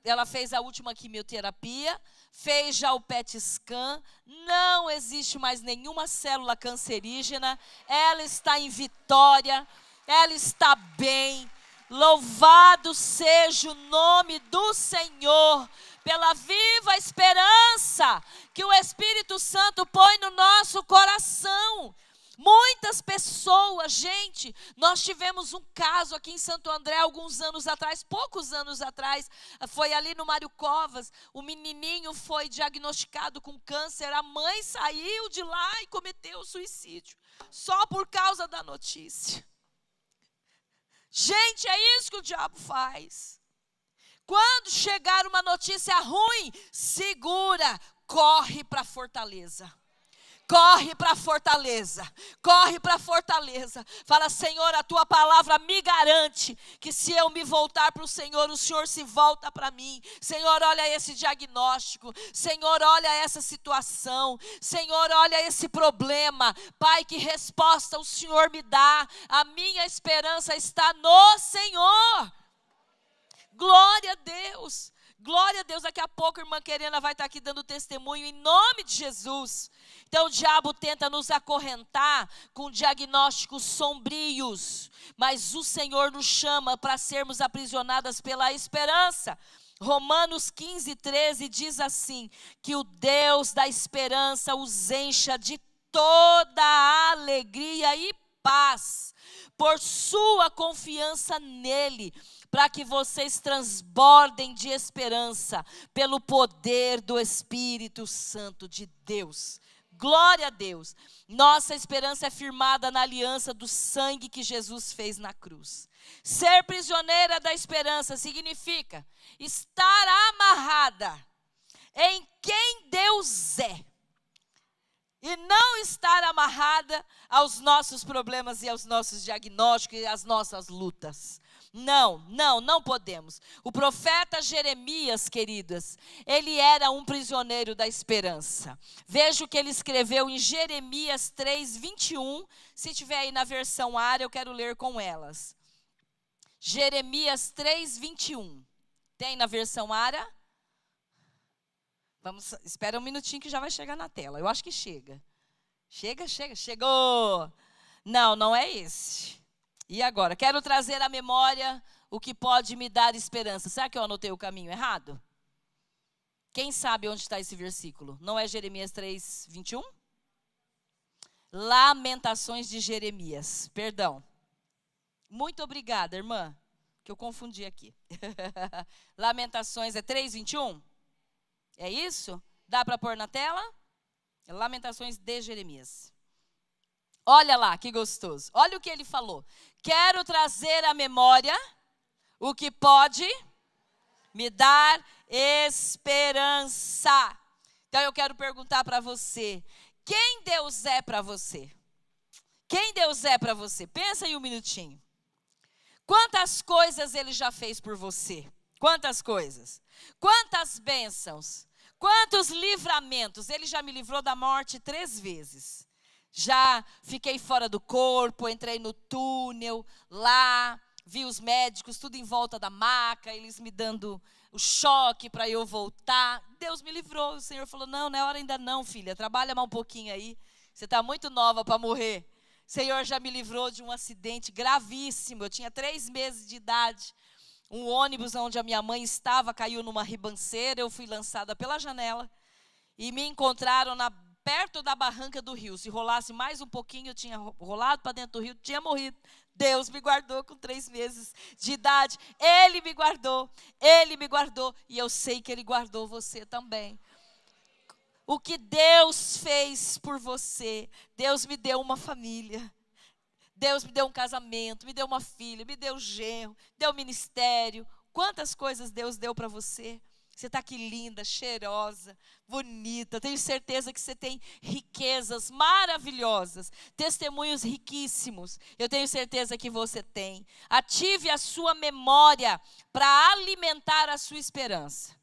Ela fez a última quimioterapia, fez já o PET scan, não existe mais nenhuma célula cancerígena, ela está em vitória, ela está bem. Louvado seja o nome do Senhor, pela viva esperança que o Espírito Santo põe no nosso coração. Muitas pessoas, gente, nós tivemos um caso aqui em Santo André alguns anos atrás, poucos anos atrás, foi ali no Mário Covas, o menininho foi diagnosticado com câncer, a mãe saiu de lá e cometeu suicídio, só por causa da notícia. Gente, é isso que o diabo faz. Quando chegar uma notícia ruim, segura, corre para a fortaleza. Corre para a fortaleza, corre para a fortaleza. Fala, Senhor, a tua palavra me garante que se eu me voltar para o Senhor se volta para mim. Senhor, olha esse diagnóstico. Senhor, olha essa situação. Senhor, olha esse problema. Pai, que resposta o Senhor me dá? A minha esperança está no Senhor. Glória a Deus. Glória a Deus, daqui a pouco a irmã Querena vai estar aqui dando testemunho em nome de Jesus. Então o diabo tenta nos acorrentar com diagnósticos sombrios, mas o Senhor nos chama para sermos aprisionadas pela esperança. Romanos 15:13 diz assim, que o Deus da esperança os encha de toda a alegria e paz, por sua confiança nele, para que vocês transbordem de esperança pelo poder do Espírito Santo de Deus. Glória a Deus. Nossa esperança é firmada na aliança do sangue que Jesus fez na cruz. Ser prisioneira da esperança significa estar amarrada em quem Deus é. E não estar amarrada aos nossos problemas e aos nossos diagnósticos e às nossas lutas. Não podemos. O profeta Jeremias, queridas, ele era um prisioneiro da esperança. Veja o que ele escreveu em Jeremias 3:21. Se tiver aí na versão ARA, eu quero ler com elas. Jeremias 3:21. Tem na versão ARA? Espera um minutinho que já vai chegar na tela. Eu acho que chega. Chegou. Não é esse. E agora? Quero trazer à memória o que pode me dar esperança. Será que eu anotei o caminho errado? Quem sabe onde está esse versículo? Não é Jeremias 3:21? Lamentações de Jeremias. Perdão. Muito obrigada, irmã, que eu confundi aqui. Lamentações é 3:21? É isso? Dá para pôr na tela? Lamentações de Jeremias. Olha lá, que gostoso. Olha o que ele falou. Quero trazer à memória o que pode me dar esperança. Então eu quero perguntar para você, quem Deus é para você? Quem Deus é para você? Pensa aí um minutinho. Quantas coisas Ele já fez por você? Quantas coisas? Quantas bênçãos? Quantos livramentos? Ele já me livrou da morte 3 vezes. Já fiquei fora do corpo, entrei no túnel, lá, vi os médicos, tudo em volta da maca, eles me dando o choque para eu voltar. Deus me livrou, o Senhor falou, não é hora ainda não, filha, trabalha mais um pouquinho aí, você está muito nova para morrer. O Senhor já me livrou de um acidente gravíssimo, eu tinha 3 meses de idade. Um ônibus onde a minha mãe estava caiu numa ribanceira, eu fui lançada pela janela e me encontraram perto da barranca do rio. Se rolasse mais um pouquinho, eu tinha rolado para dentro do rio, tinha morrido. Deus me guardou com 3 meses de idade. Ele me guardou e eu sei que Ele guardou você também. O que Deus fez por você, Deus me deu uma família. Deus me deu um casamento, me deu uma filha, me deu genro, deu ministério, Quantas coisas Deus deu para você? Você está aqui linda, cheirosa, bonita. Tenho certeza que você tem riquezas maravilhosas, testemunhos riquíssimos. Eu tenho certeza que você tem. Ative a sua memória para alimentar a sua esperança.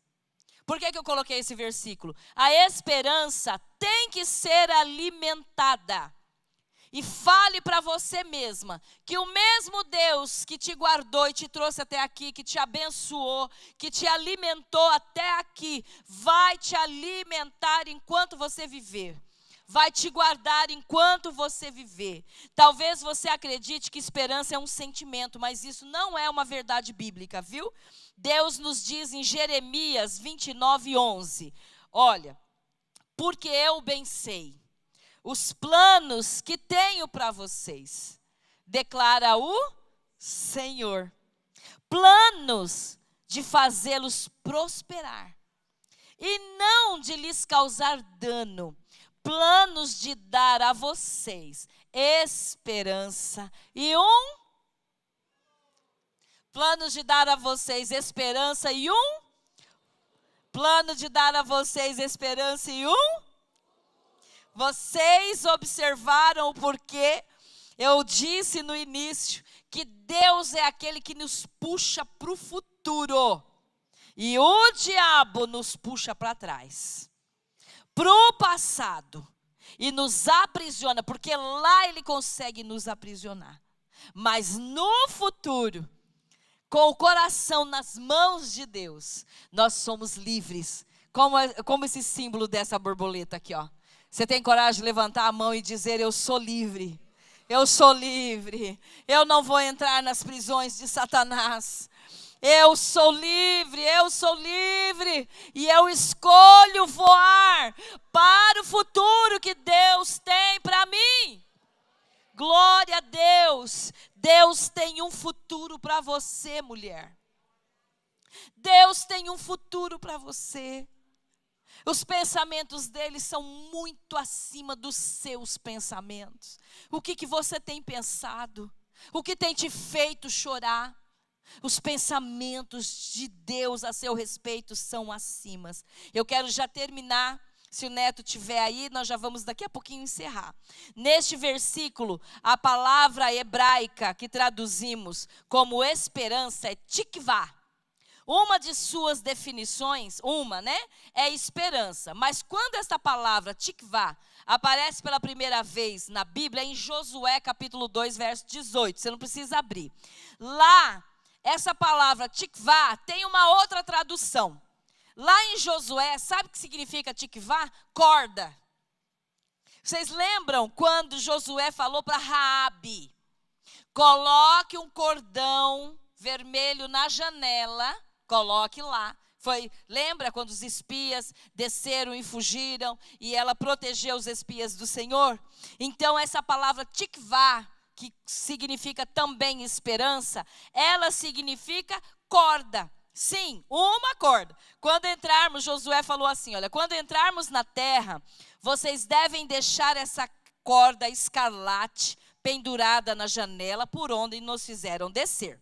Por que eu coloquei esse versículo? A esperança tem que ser alimentada. E fale para você mesma que o mesmo Deus que te guardou e te trouxe até aqui, que te abençoou, que te alimentou até aqui, vai te alimentar enquanto você viver. Vai te guardar enquanto você viver. Talvez você acredite que esperança é um sentimento, mas isso não é uma verdade bíblica, viu? Deus nos diz em Jeremias 29:11, olha, porque eu bem sei os planos que tenho para vocês, declara o Senhor. Planos de fazê-los prosperar e não de lhes causar dano. Planos de dar a vocês esperança e planos de dar a vocês esperança e plano de dar a vocês esperança e Vocês observaram o porquê eu disse no início que Deus é aquele que nos puxa para o futuro e o diabo nos puxa para trás, para o passado, e nos aprisiona, porque lá ele consegue nos aprisionar. Mas no futuro, com o coração nas mãos de Deus, nós somos livres, como esse símbolo dessa borboleta aqui, ó. Você tem coragem de levantar a mão e dizer: eu sou livre, eu sou livre, eu não vou entrar nas prisões de Satanás, eu sou livre, e eu escolho voar para o futuro que Deus tem para mim. Glória a Deus, Deus tem um futuro para você, mulher. Deus tem um futuro para você. Os pensamentos dele são muito acima dos seus pensamentos. O que você tem pensado? O que tem te feito chorar? Os pensamentos de Deus a seu respeito são acima. Eu quero já terminar. Se o Neto estiver aí, nós já vamos daqui a pouquinho encerrar. Neste versículo, a palavra hebraica que traduzimos como esperança é tikvá. Uma de suas definições, é esperança. Mas quando esta palavra, tikvá, aparece pela primeira vez na Bíblia, em Josué capítulo 2, verso 18. Você não precisa abrir. Lá, essa palavra tikvá tem uma outra tradução. Lá em Josué, sabe o que significa tikvá? Corda. Vocês lembram quando Josué falou para Raabe: coloque um cordão vermelho na janela, coloque lá. Lembra quando os espias desceram e fugiram e ela protegeu os espias do Senhor? Então essa palavra tikvá, que significa também esperança, ela significa corda. Sim, uma corda. Quando entrarmos, Josué falou assim, olha, quando entrarmos na terra, vocês devem deixar essa corda escarlate pendurada na janela por onde nos fizeram descer.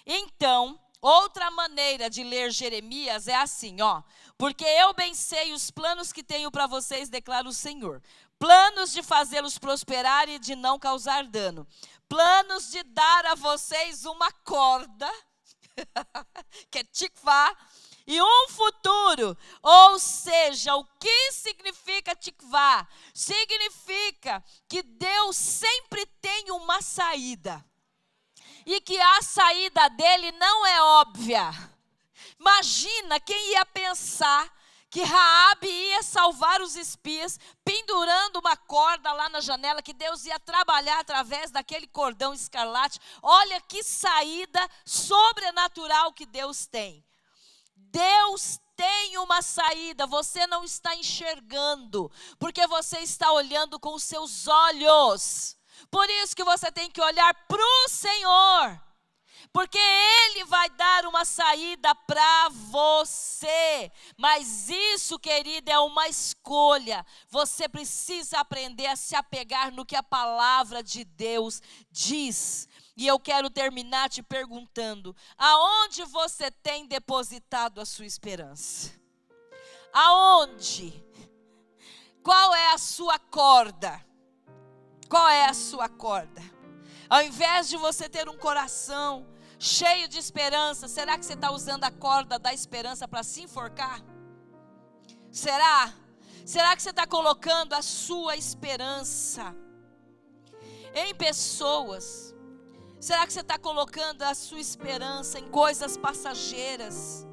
Então, outra maneira de ler Jeremias é assim, ó. Porque eu bem sei os planos que tenho para vocês, declara o Senhor. Planos de fazê-los prosperar e de não causar dano. Planos de dar a vocês uma corda, que é tikvá, e um futuro. Ou seja, o que significa tikvá? Significa que Deus sempre tem uma saída. E que a saída dele não é óbvia. Imagina quem ia pensar que Raabe ia salvar os espias pendurando uma corda lá na janela, que Deus ia trabalhar através daquele cordão escarlate. Olha que saída sobrenatural que Deus tem. Deus tem uma saída, você não está enxergando, porque você está olhando com os seus olhos. Por isso que você tem que olhar para o Senhor. Porque Ele vai dar uma saída para você. Mas isso, querida, é uma escolha. Você precisa aprender a se apegar no que a palavra de Deus diz. E eu quero terminar te perguntando: aonde você tem depositado a sua esperança? Aonde? Qual é a sua corda? Qual é a sua corda? Ao invés de você ter um coração cheio de esperança, será que você está usando a corda da esperança para se enforcar? Será? Será que você está colocando a sua esperança em pessoas? Será que você está colocando a sua esperança em coisas passageiras?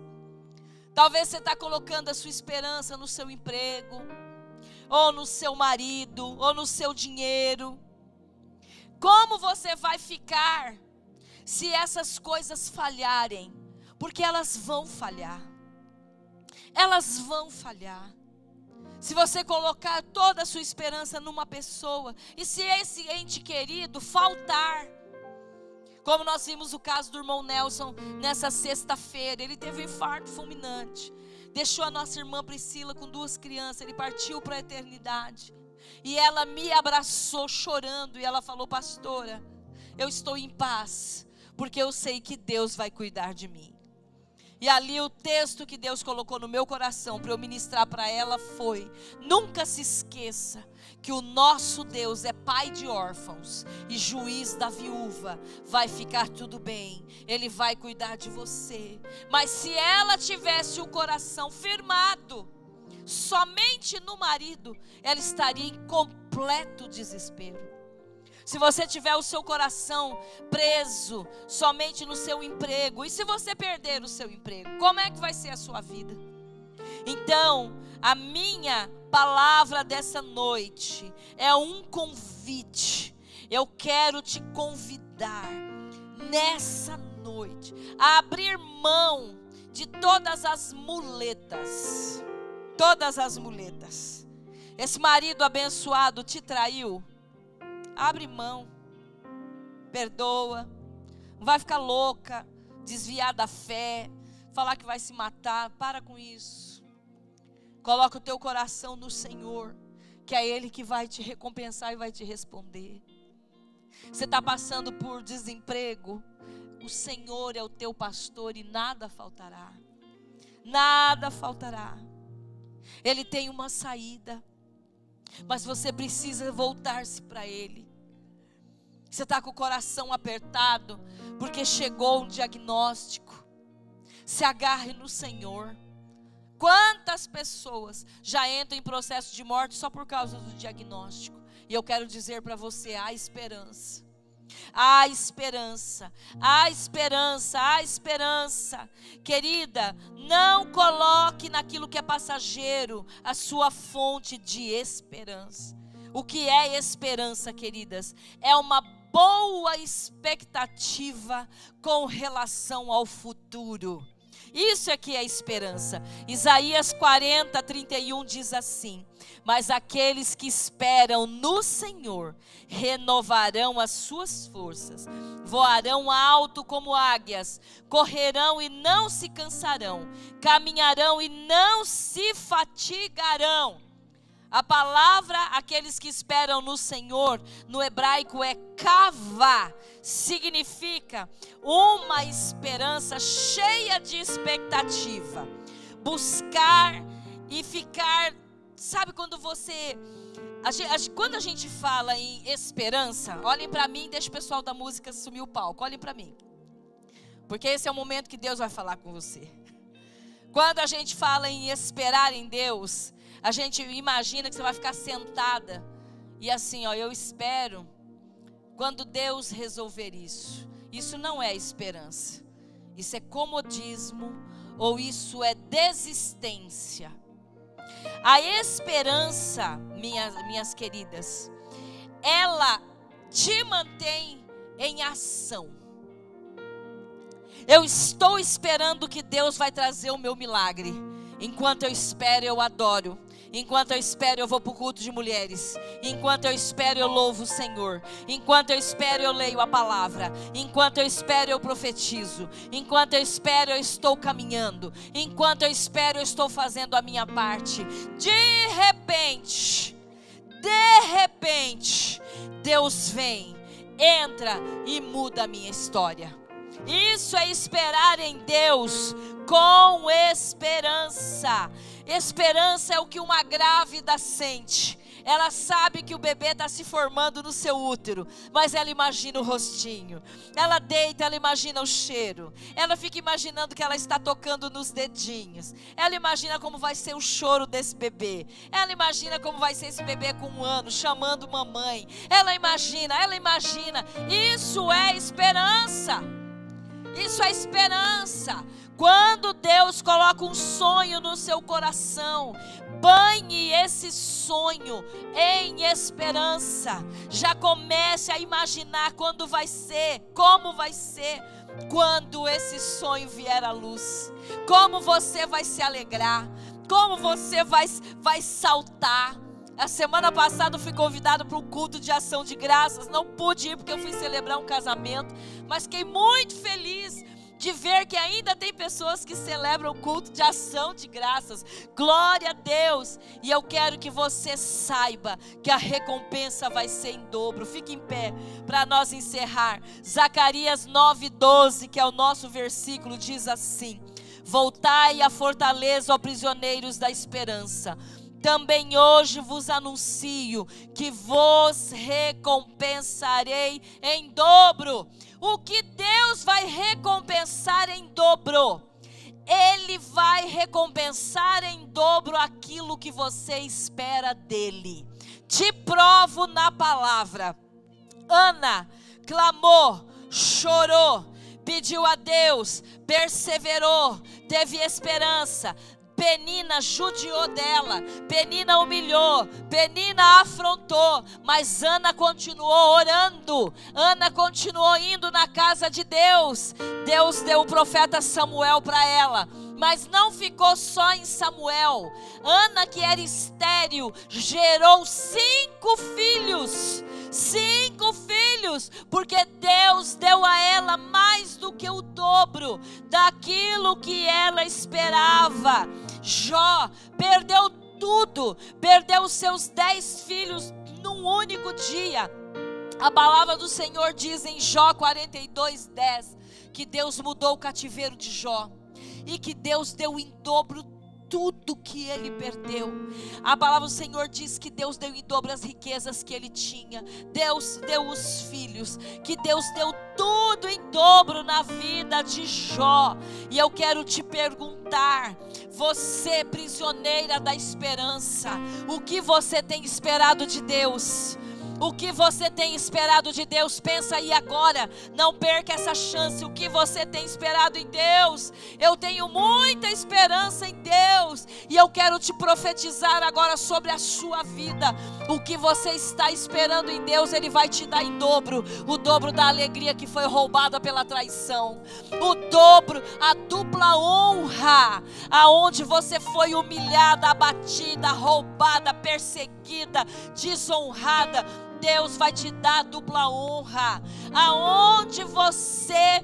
Talvez você está colocando a sua esperança no seu emprego, ou no seu marido, ou no seu dinheiro. Como você vai ficar se essas coisas falharem? Porque elas vão falhar. Elas vão falhar. Se você colocar toda a sua esperança numa pessoa, e se esse ente querido faltar, como nós vimos o caso do irmão Nelson nessa sexta-feira, ele teve um infarto fulminante, deixou a nossa irmã Priscila com 2 crianças, ele partiu para a eternidade. E ela me abraçou chorando e ela falou: pastora, eu estou em paz, porque eu sei que Deus vai cuidar de mim. E ali o texto que Deus colocou no meu coração para eu ministrar para ela foi: nunca se esqueça que o nosso Deus é pai de órfãos e juiz da viúva. Vai ficar tudo bem, Ele vai cuidar de você. Mas se ela tivesse o coração firmado somente no marido, ela estaria em completo desespero. Se você tiver o seu coração preso somente no seu emprego, e se você perder o seu emprego, como é que vai ser a sua vida? Então, a minha palavra dessa noite é um convite. Eu quero te convidar nessa noite a abrir mão de todas as muletas. Todas as muletas. Esse marido abençoado te traiu? Abre mão, perdoa. Não vai ficar louca, desviar da fé, falar que vai se matar. Para com isso. Coloca o teu coração no Senhor, que é Ele que vai te recompensar e vai te responder. Você está passando por desemprego? O Senhor é o teu pastor e nada faltará. Nada faltará. Ele tem uma saída, mas você precisa voltar-se para Ele. Você está com o coração apertado porque chegou um diagnóstico. Se agarre no Senhor. Quantas pessoas já entram em processo de morte só por causa do diagnóstico? E eu quero dizer para você: há esperança. Há esperança, há esperança, há esperança. Querida, não coloque naquilo que é passageiro a sua fonte de esperança. O que é esperança, queridas? É uma boa expectativa com relação ao futuro. Isso é que é esperança. Isaías 40:31 diz assim: mas aqueles que esperam no Senhor renovarão as suas forças, voarão alto como águias, correrão e não se cansarão, caminharão e não se fatigarão. A palavra aqueles que esperam no Senhor, no hebraico é kavá, significa uma esperança cheia de expectativa. Buscar e ficar, sabe quando você... Quando a gente fala em esperança, olhem para mim, deixa o pessoal da música assumir o palco, olhem para mim. Porque esse é o momento que Deus vai falar com você. Quando a gente fala em esperar em Deus, a gente imagina que você vai ficar sentada e assim, ó, eu espero quando Deus resolver isso. Isso não é esperança. Isso é comodismo ou isso é desistência. A esperança, minhas queridas, ela te mantém em ação. Eu estou esperando que Deus vai trazer o meu milagre. Enquanto eu espero, eu adoro. Enquanto eu espero, eu vou para o culto de mulheres. Enquanto eu espero, eu louvo o Senhor. Enquanto eu espero, eu leio a palavra. Enquanto eu espero, eu profetizo. Enquanto eu espero, eu estou caminhando. Enquanto eu espero, eu estou fazendo a minha parte. De repente, Deus vem, entra e muda a minha história. Isso é esperar em Deus com esperança. Esperança é o que uma grávida sente. Ela sabe que o bebê está se formando no seu útero, mas ela imagina o rostinho. Ela deita, ela imagina o cheiro. Ela fica imaginando que ela está tocando nos dedinhos. Ela imagina como vai ser o choro desse bebê. Ela imagina como vai ser esse bebê com 1 ano, chamando mamãe. Ela imagina. Isso é esperança. Isso é esperança. Quando Deus coloca um sonho no seu coração, banhe esse sonho em esperança. Já comece a imaginar quando vai ser, como vai ser, quando esse sonho vier à luz. Como você vai se alegrar, como você vai saltar. A semana passada eu fui convidada para um culto de ação de graças. Não pude ir porque eu fui celebrar um casamento, mas fiquei muito feliz de ver que ainda tem pessoas que celebram o culto de ação de graças. Glória a Deus. E eu quero que você saiba que a recompensa vai ser em dobro. Fique em pé para nós encerrar. Zacarias 9:12, que é o nosso versículo, diz assim: voltai à fortaleza, ó prisioneiros da esperança. Também hoje vos anuncio que vos recompensarei em dobro. O que Deus vai recompensar em dobro? Ele vai recompensar em dobro aquilo que você espera dele. Te provo na palavra. Ana clamou, chorou, pediu a Deus, perseverou, teve esperança. Penina judiou dela, Penina humilhou, Penina afrontou, mas Ana continuou orando, Ana continuou indo na casa de Deus. Deus deu o profeta Samuel para ela, mas não ficou só em Samuel. Ana, que era estéril, gerou 5 filhos. 5 filhos, porque Deus deu a ela mais do que o dobro daquilo que ela esperava. Jó perdeu tudo, perdeu os seus 10 filhos num único dia. A palavra do Senhor diz em Jó 42:10 que Deus mudou o cativeiro de Jó e que Deus deu em dobro tudo que ele perdeu. A palavra do Senhor diz que Deus deu em dobro as riquezas que ele tinha. Deus deu os filhos, que Deus deu tudo em dobro na vida de Jó. E eu quero te perguntar, você prisioneira da esperança, o que você tem esperado de Deus? O que você tem esperado de Deus? Pensa aí agora, não perca essa chance. O que você tem esperado em Deus? Eu tenho muita esperança em Deus, e eu quero te profetizar agora sobre a sua vida. O que você está esperando em Deus, Ele vai te dar em dobro. O dobro da alegria que foi roubada pela traição, o dobro, a dupla honra, aonde você foi humilhada, abatida, roubada, perseguida, desonrada. Deus vai te dar dupla honra. Aonde você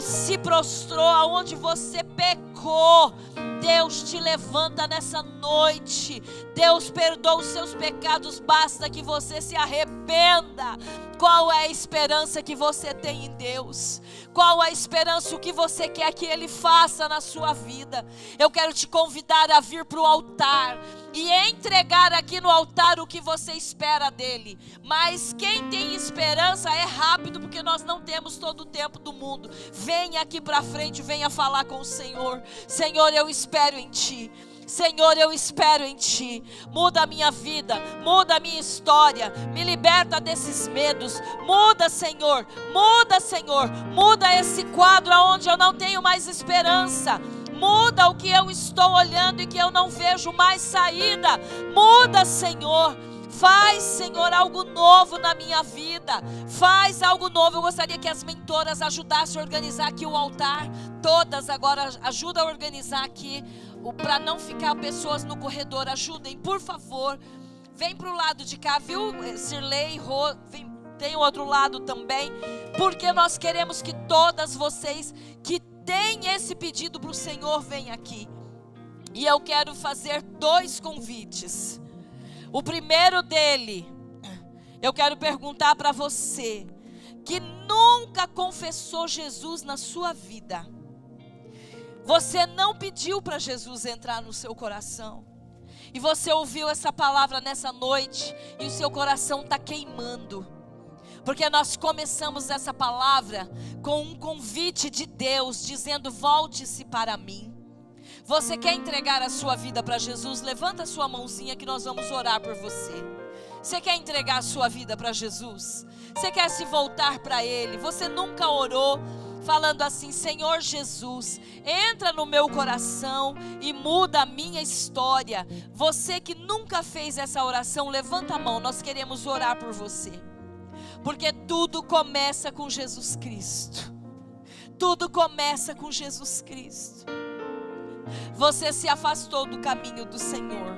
se prostrou, aonde você pecou, Deus te levanta nessa noite. Deus perdoa os seus pecados, basta que você se arrependa. Qual é a esperança que você tem em Deus? Qual a esperança, o que você quer que Ele faça na sua vida? Eu quero te convidar a vir para o altar e entregar aqui no altar o que você espera dEle. Mas quem tem esperança é rápido, porque nós não temos todo o tempo do mundo. Venha aqui para frente, venha falar com o Senhor. Senhor, eu espero em Ti. Senhor, eu espero em Ti. Muda a minha vida, muda a minha história, me liberta desses medos. Muda, Senhor, muda esse quadro onde eu não tenho mais esperança. Muda o que eu estou olhando e que eu não vejo mais saída. Muda, Senhor. Faz, Senhor, algo novo na minha vida. Faz algo novo. Eu gostaria que as mentoras ajudassem a organizar aqui o altar. Todas agora ajudam a organizar aqui para não ficar pessoas no corredor, ajudem, por favor. Vem para o lado de cá, viu, Sirley, tem o outro lado também, porque nós queremos que todas vocês que têm esse pedido para o Senhor venham aqui. E eu quero fazer 2 convites. O primeiro dele, eu quero perguntar para você que nunca confessou Jesus na sua vida. Você não pediu para Jesus entrar no seu coração. E você ouviu essa palavra nessa noite e o seu coração está queimando. Porque nós começamos essa palavra com um convite de Deus, dizendo: volte-se para mim. Você quer entregar a sua vida para Jesus? Levanta a sua mãozinha que nós vamos orar por você. Você quer entregar a sua vida para Jesus? Você quer se voltar para Ele? Você nunca orou falando assim: Senhor Jesus, entra no meu coração e muda a minha história. Você que nunca fez essa oração, levanta a mão, nós queremos orar por você. Porque tudo começa com Jesus Cristo. Tudo começa com Jesus Cristo. Você se afastou do caminho do Senhor.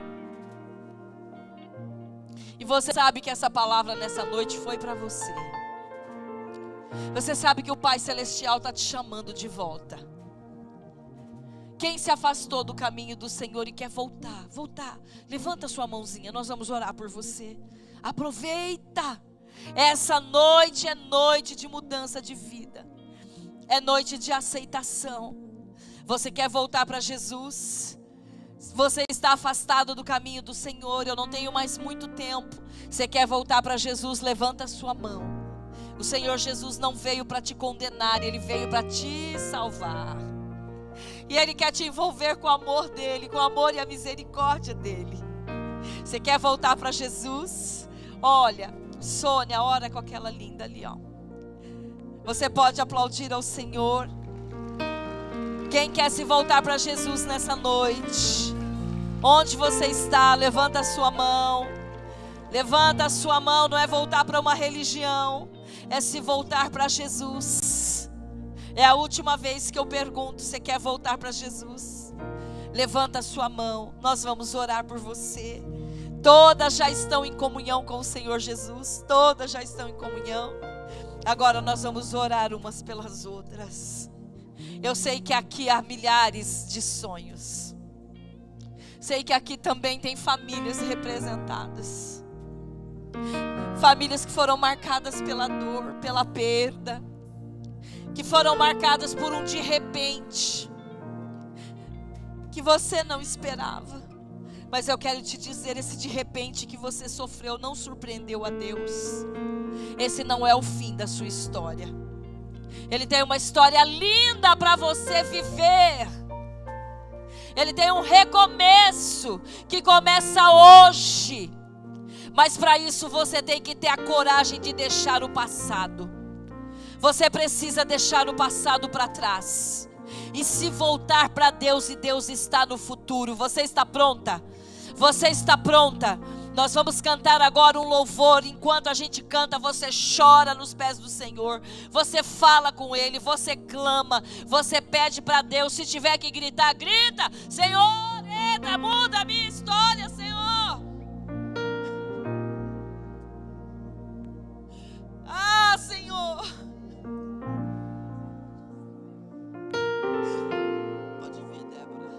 E você sabe que essa palavra nessa noite foi para você. Você sabe que o Pai Celestial está te chamando de volta. Quem se afastou do caminho do Senhor e quer voltar, levanta sua mãozinha, nós vamos orar por você. Aproveita, essa noite é noite de mudança de vida, é noite de aceitação. Você quer voltar para Jesus? Você está afastado do caminho do Senhor, eu não tenho mais muito tempo. Você quer voltar para Jesus? Levanta a sua mão. O Senhor Jesus não veio para te condenar, Ele veio para te salvar. E Ele quer te envolver com o amor dEle, com o amor e a misericórdia dEle. Você quer voltar para Jesus? Olha, Sônia, ora com aquela linda ali, ó. Você pode aplaudir ao Senhor. Quem quer se voltar para Jesus nessa noite? Onde você está? Levanta a sua mão. Levanta a sua mão, não é voltar para uma religião, é se voltar para Jesus. É a última vez que eu pergunto: você quer voltar para Jesus? Levanta a sua mão, nós vamos orar por você. Todas já estão em comunhão com o Senhor Jesus, todas já estão em comunhão. Agora nós vamos orar umas pelas outras. Eu sei que aqui há milhares de sonhos. Sei que aqui também tem famílias representadas. Famílias que foram marcadas pela dor, pela perda, que foram marcadas por um de repente, que você não esperava. Mas eu quero te dizer, esse de repente que você sofreu não surpreendeu a Deus. Esse não é o fim da sua história. Ele tem uma história linda para você viver. Ele tem um recomeço que começa hoje. Mas para isso você tem que ter a coragem de deixar o passado. Você precisa deixar o passado para trás e se voltar para Deus, e Deus está no futuro. Você está pronta? Você está pronta? Nós vamos cantar agora um louvor. Enquanto a gente canta, você chora nos pés do Senhor. Você fala com Ele, você clama, você pede para Deus. Se tiver que gritar, grita: Senhor, entra, muda a minha história, Senhor. Ah, Senhor. Pode vir, Débora.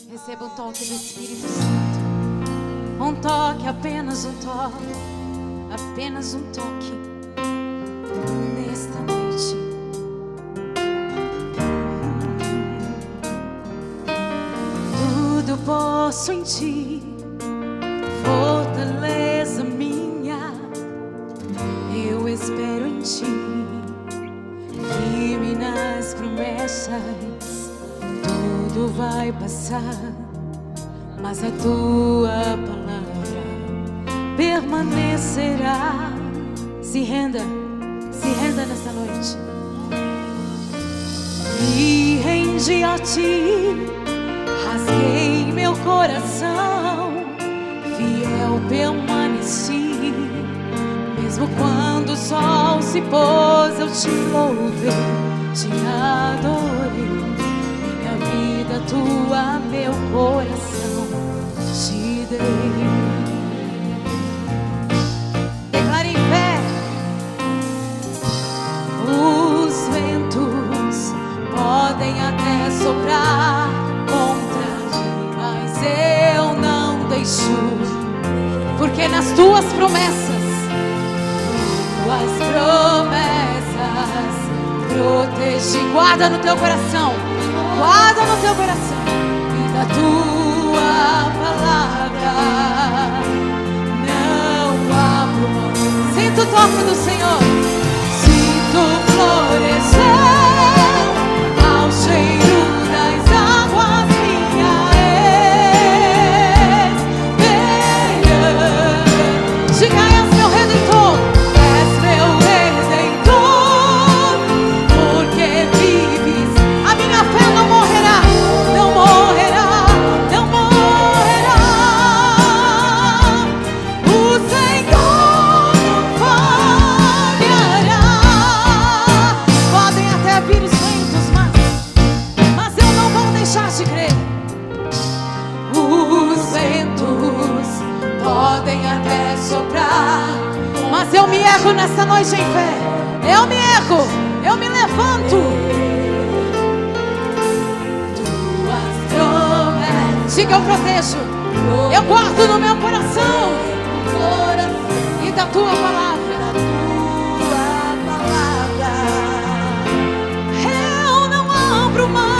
Receba um toque do Espírito Santo. Um toque, apenas um toque. Apenas um toque. Nesta noite. Tudo posso em Ti, fortaleza minha. Eu espero em Ti, firme nas promessas. Tudo vai passar, mas a Tua palavra permanecerá. Se renda nessa noite. Me rendi a Ti, rasguei meu coração, fiel permaneci, Mesmo quando o sol se pôs, eu te louvei, te adorei. Minha vida, tua, meu coração te dei. Declare em fé. Os ventos podem até soprar contra mim, mas eu não deixo, porque nas tuas promessas protege. Guarda no teu coração, guarda no teu coração, e da tua palavra não abro mão. Sinto o toque do Senhor, sinto florescer ao cheiro das águas, minha ex. Diga: és meu Redentor, és meu Redentor, porque vives. A minha fé não morrerá, não morrerá, não morrerá. O Senhor não falhará. Podem até vir os ventos, mas eu não vou deixar de crer. Os ventos podem até soprar, mas eu me ergo nessa noite em fé. Eu me ergo, eu me levanto. Tuas promessas, diga: eu protejo, eu guardo no meu coração, e da tua palavra eu não abro mão.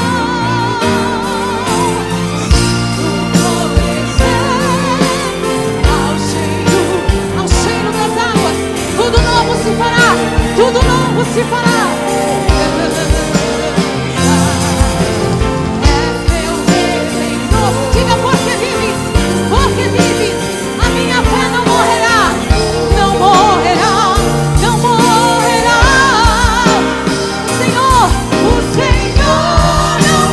Tudo novo se fará, tudo novo se fará. És meu Redentor. Diga: porque vives, a minha fé não morrerá, não morrerá, não morrerá. Senhor, o Senhor não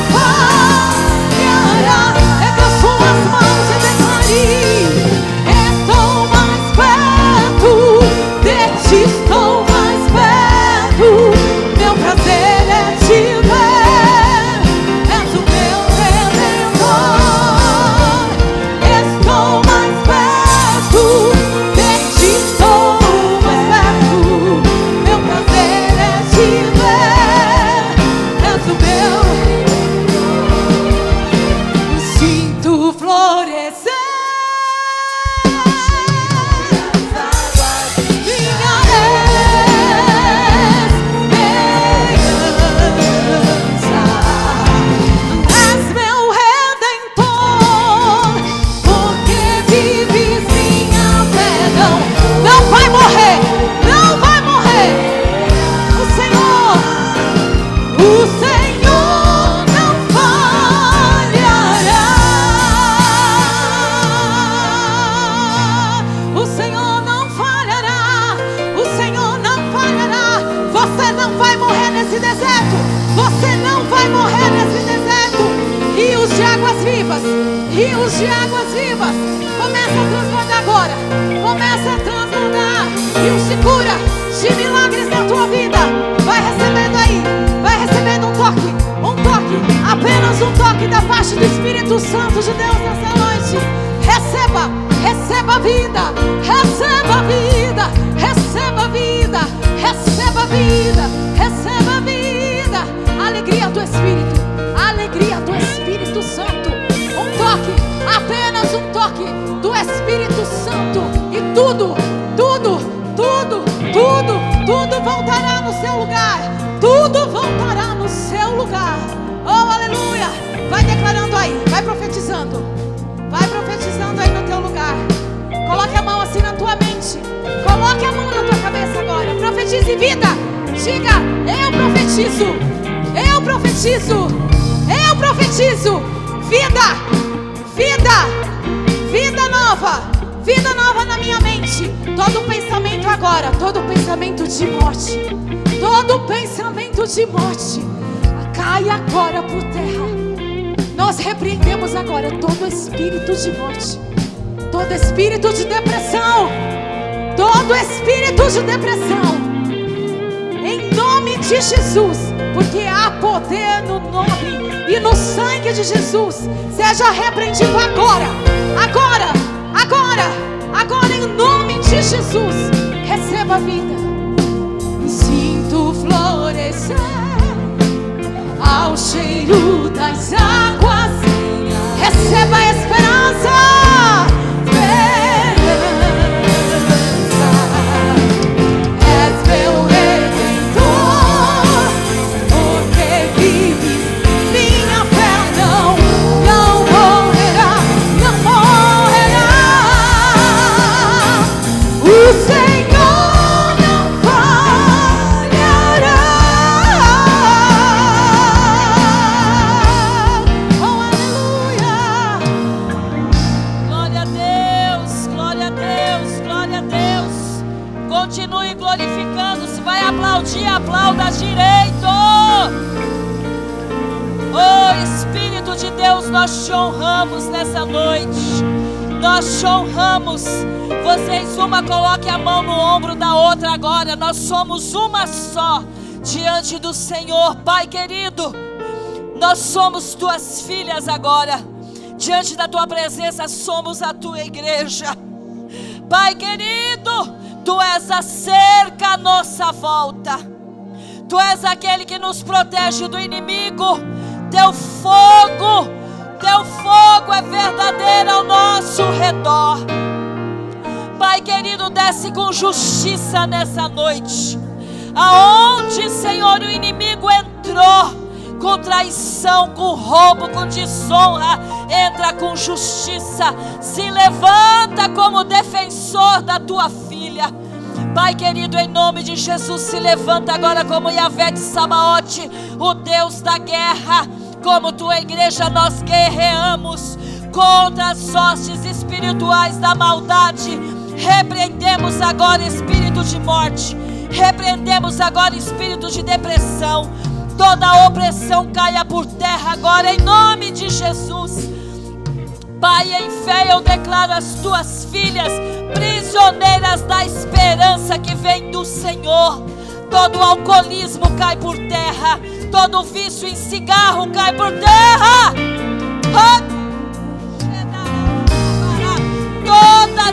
falhará. Erga suas mãos e declare: estou mais perto de ti, estou mais perto. Meu prazer é te ver, és o meu Redentor. Estou mais perto de ti, estou mais perto. Meu prazer é te ver, és o meu. Sinto florescer rios de águas vivas. Começa a transbordar agora. Começa a transbordar. Rios de cura, de milagres na tua vida. Vai recebendo aí. Vai recebendo um toque, apenas um toque da parte do Espírito Santo de Deus nessa noite. Receba vida. Receba vida. Receba vida. Receba vida. Receba vida. Alegria do Espírito. Alegria do Espírito Santo. Um toque, apenas um toque do Espírito Santo, e tudo voltará no seu lugar. Tudo voltará no seu lugar. Oh, aleluia. Vai declarando aí, vai profetizando aí no teu lugar. Coloque a mão assim na tua mente, coloque a mão na tua cabeça agora. Profetize vida. Diga: eu profetizo, eu profetizo, eu profetizo vida nova na minha mente. Todo pensamento agora, todo pensamento de morte, cai agora por terra. Nós repreendemos agora todo espírito de morte, todo espírito de depressão, todo espírito de depressão, em nome de Jesus, porque há poder no nome e no sangue de Jesus, seja repreendido agora, agora, agora, agora, em nome de Jesus. Receba a vida. Me sinto florescer ao cheiro das águas. Receba a esperança. És meu redentor, porque vives, minha fé não morrerá, não morrerá. O Senhor não falhará. Oh, aleluia. Glória a Deus, glória a Deus, glória a Deus. Continue glorificando. Se vai aplaudir, aplauda direito. Oh, Espírito de Deus, nós te honramos nessa noite. Nós te honramos. Vocês uma coloque a mão no ombro da outra agora. Nós somos uma só diante do Senhor. Pai querido, nós somos tuas filhas agora. Diante da tua presença somos a tua igreja. Pai querido, tu és a cerca à nossa volta. Tu és aquele que nos protege do inimigo. Teu fogo é verdadeiro ao nosso redor. Pai querido, desce com justiça nessa noite. Aonde, Senhor, o inimigo entrou com traição, com roubo, com desonra, entra com justiça. Se levanta como defensor da tua filha. Pai querido, em nome de Jesus, se levanta agora como Yahvé de Sabaote, o Deus da guerra. Como tua igreja nós guerreamos contra as hostes espirituais da maldade. Repreendemos agora espírito de morte. Repreendemos agora espírito de depressão. Toda opressão caia por terra agora em nome de Jesus. Pai, em fé eu declaro as tuas filhas prisioneiras da esperança que vem do Senhor. Todo alcoolismo cai por terra. Todo vício em cigarro cai por terra. Toda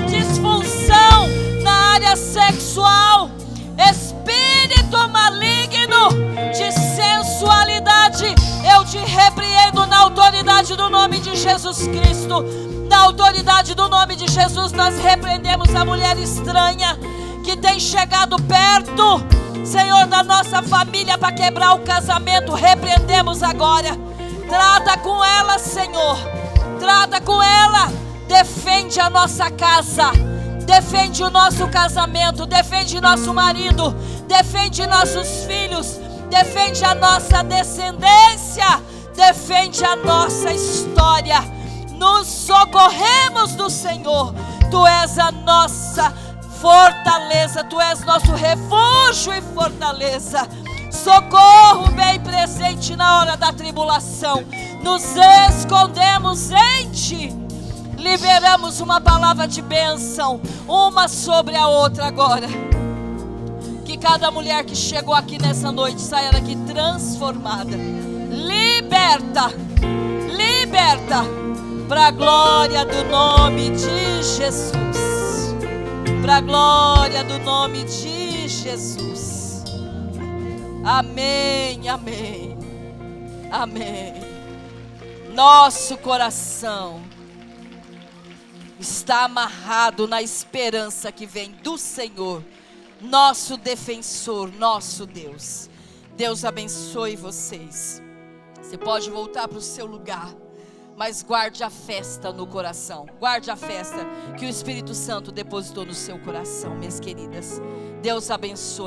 disfunção na área sexual, espírito maligno de sensualidade, eu te repreendo na autoridade do nome de Jesus Cristo. Na autoridade do nome de Jesus, nós repreendemos a mulher estranha que tem chegado perto, Senhor, da nossa família para quebrar o casamento. Repreendemos agora. Trata com ela, Senhor. Trata com ela. Defende a nossa casa. Defende o nosso casamento. Defende nosso marido. Defende nossos filhos. Defende a nossa descendência. Defende a nossa história. Nos socorremos do Senhor. Tu és a nossa fortaleza, tu és nosso refúgio e fortaleza. Socorro bem presente na hora da tribulação. Nos escondemos em ti. Liberamos uma palavra de bênção, uma sobre a outra agora. Que cada mulher que chegou aqui nessa noite saia daqui transformada, liberta, liberta, para a glória do nome de Jesus. Para a glória do nome de Jesus. Amém, amém, amém. Nosso coração está amarrado na esperança que vem do Senhor, nosso defensor, nosso Deus. Deus abençoe vocês. Você pode voltar para o seu lugar, mas guarde a festa no coração. Guarde a festa que o Espírito Santo depositou no seu coração, minhas queridas. Deus abençoe.